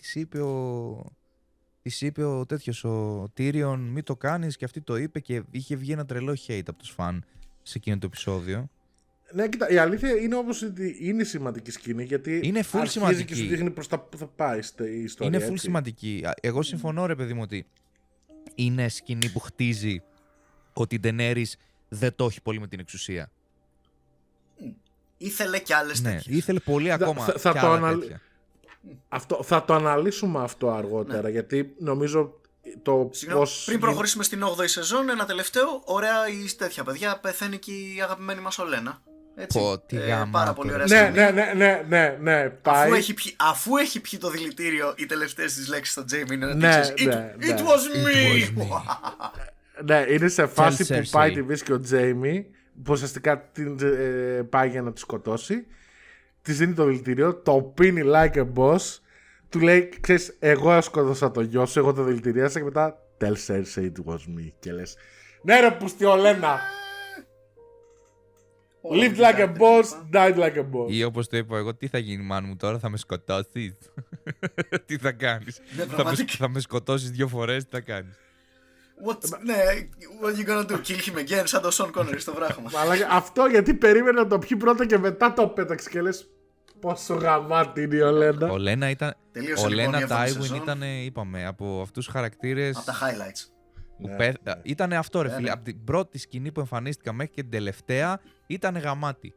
της είπε ο τέτοιος ο Tyrion μη το κάνεις και αυτή το είπε και είχε βγει ένα τρελό hate από τους φαν σε εκείνο το επεισόδιο. Ναι, κοίτα, η αλήθεια είναι όμως ότι είναι σημαντική σκηνή γιατί Είναι full αρχίζει σημαντική. και σου δείχνει προς τα που θα πάει η ιστορία. Είναι full έτσι. σημαντική. Εγώ συμφωνώ ρε παιδί μου ότι είναι σκηνή που χτίζει ότι η Daenerys δεν το έχει πολύ με την εξουσία. Ήθελε κι άλλες Ναι, τέτοιες. ήθελε πολύ ακόμα θα κι το άλλα αναλύ- τέτοια. Θα το αναλύσουμε αυτό αργότερα γιατί νομίζω το Συγγνώμη, πώς... πριν προχωρήσουμε στην 8η σεζόν, ένα τελευταίο, ωραία η τέτοια παιδιά, πεθαίνει και η αγαπημένη μας Ολένα. Έτσι. Πω, τι γαμάτο. Πάρα πολύ ωραία Ναι, σκηνή. ναι, πάει. Αφού έχει πιει το δηλητήριο, οι τελευταίες της λέξεις στο Jamie είναι Ναι, ότι ναι, It ναι. was me! Ναι, είναι σε φάση Tell που πάει Cersei. τη βρίσκει ο Τζέιμι, που ουσιαστικά την πάει για να τη σκοτώσει. Τη δίνει το δηλητήριο, το πίνει like a boss, του λέει: ξέρεις, εγώ σκότωσα το γιο σου, εγώ το δηλητηρίασα, και μετά Tell Cersei it was me. Και λες: ναι, ρε, πούστη Ολένα! Lived like a boss, died like a boss. Ή όπως το είπα εγώ, τι θα γίνει μάνα μου τώρα, θα με σκοτώσεις. Τι θα κάνεις. Ναι, πραγματικά. Θα με σκοτώσεις 2 φορές, τι θα κάνεις. Ναι, what you gonna do, kill him again, σαν το Sean Connery στο βράχο. Αλλά αυτό γιατί περίμενε να το πιει πρώτα και μετά το πέταξε και λες πόσο γαμάτι είναι η Ολένα. Ο Λένα ήταν. Τελείωσε Ο λοιπόν η Λένα έβδομη Τάιουιν σεζόν. ήταν, είπαμε, από αυτούς τους χαρακτήρες. Από τα highlights. Ήταν αυτό, ρε Ναι, φίλε. ναι. Από την πρώτη σκηνή που εμφανίστηκα μέχρι και την τελευταία ήταν γαμάτι.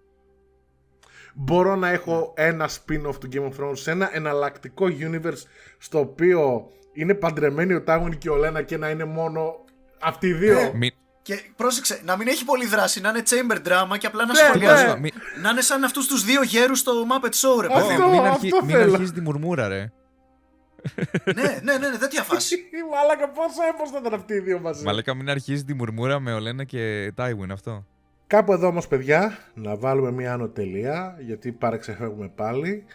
Μπορώ να έχω ένα spin-off του Game of Thrones σε ένα εναλλακτικό universe στο οποίο είναι παντρεμένοι ο Τάιουιν και η Ολένα και να είναι μόνο αυτοί οι δύο. Μην- Και πρόσεξε, να μην έχει πολύ δράση, να είναι chamber drama και απλά να Ναι, σχολιάζει. ναι. Μην- Να είναι σαν αυτούς τους 2 γέρους στο Muppet Show, ρε Αυτό. παιδί μου. Μην θέλω. αρχίσει τη μουρμούρα, ρε. Ναι, τέτοια φάση. Μαλάκα, πόσο έπος θα ήταν αυτοί οι δύο μαζί. Μαλάκα, μην αρχίσει τη μουρμούρα με Ολένα και Τάιουιν αυτό. Κάπου εδώ όμως, παιδιά, να βάλουμε μια άνω τελεία, γιατί παρεξεφεύγουμε πάλι.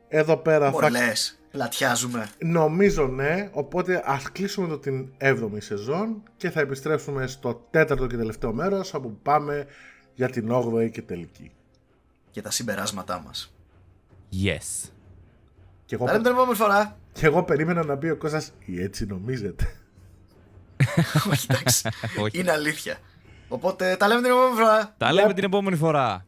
Εδώ πέρα θα... Μολές, πλατιάζουμε. Νομίζω ναι, οπότε ας κλείσουμε το την 7η σεζόν και θα επιστρέψουμε στο 4ο και τελευταίο μέρος, όπου πάμε για την 8η και τελική. Και τα συμπεράσματά μας. Yes. Και εγώ, Τα λέμε την επόμενη φορά. και εγώ περίμενα να πει ο Κώστας, ή έτσι νομίζετε. Όχι, εντάξει. Όχι. Είναι αλήθεια. Οπότε τα λέμε την επόμενη φορά. Τα λέμε την επόμενη φορά.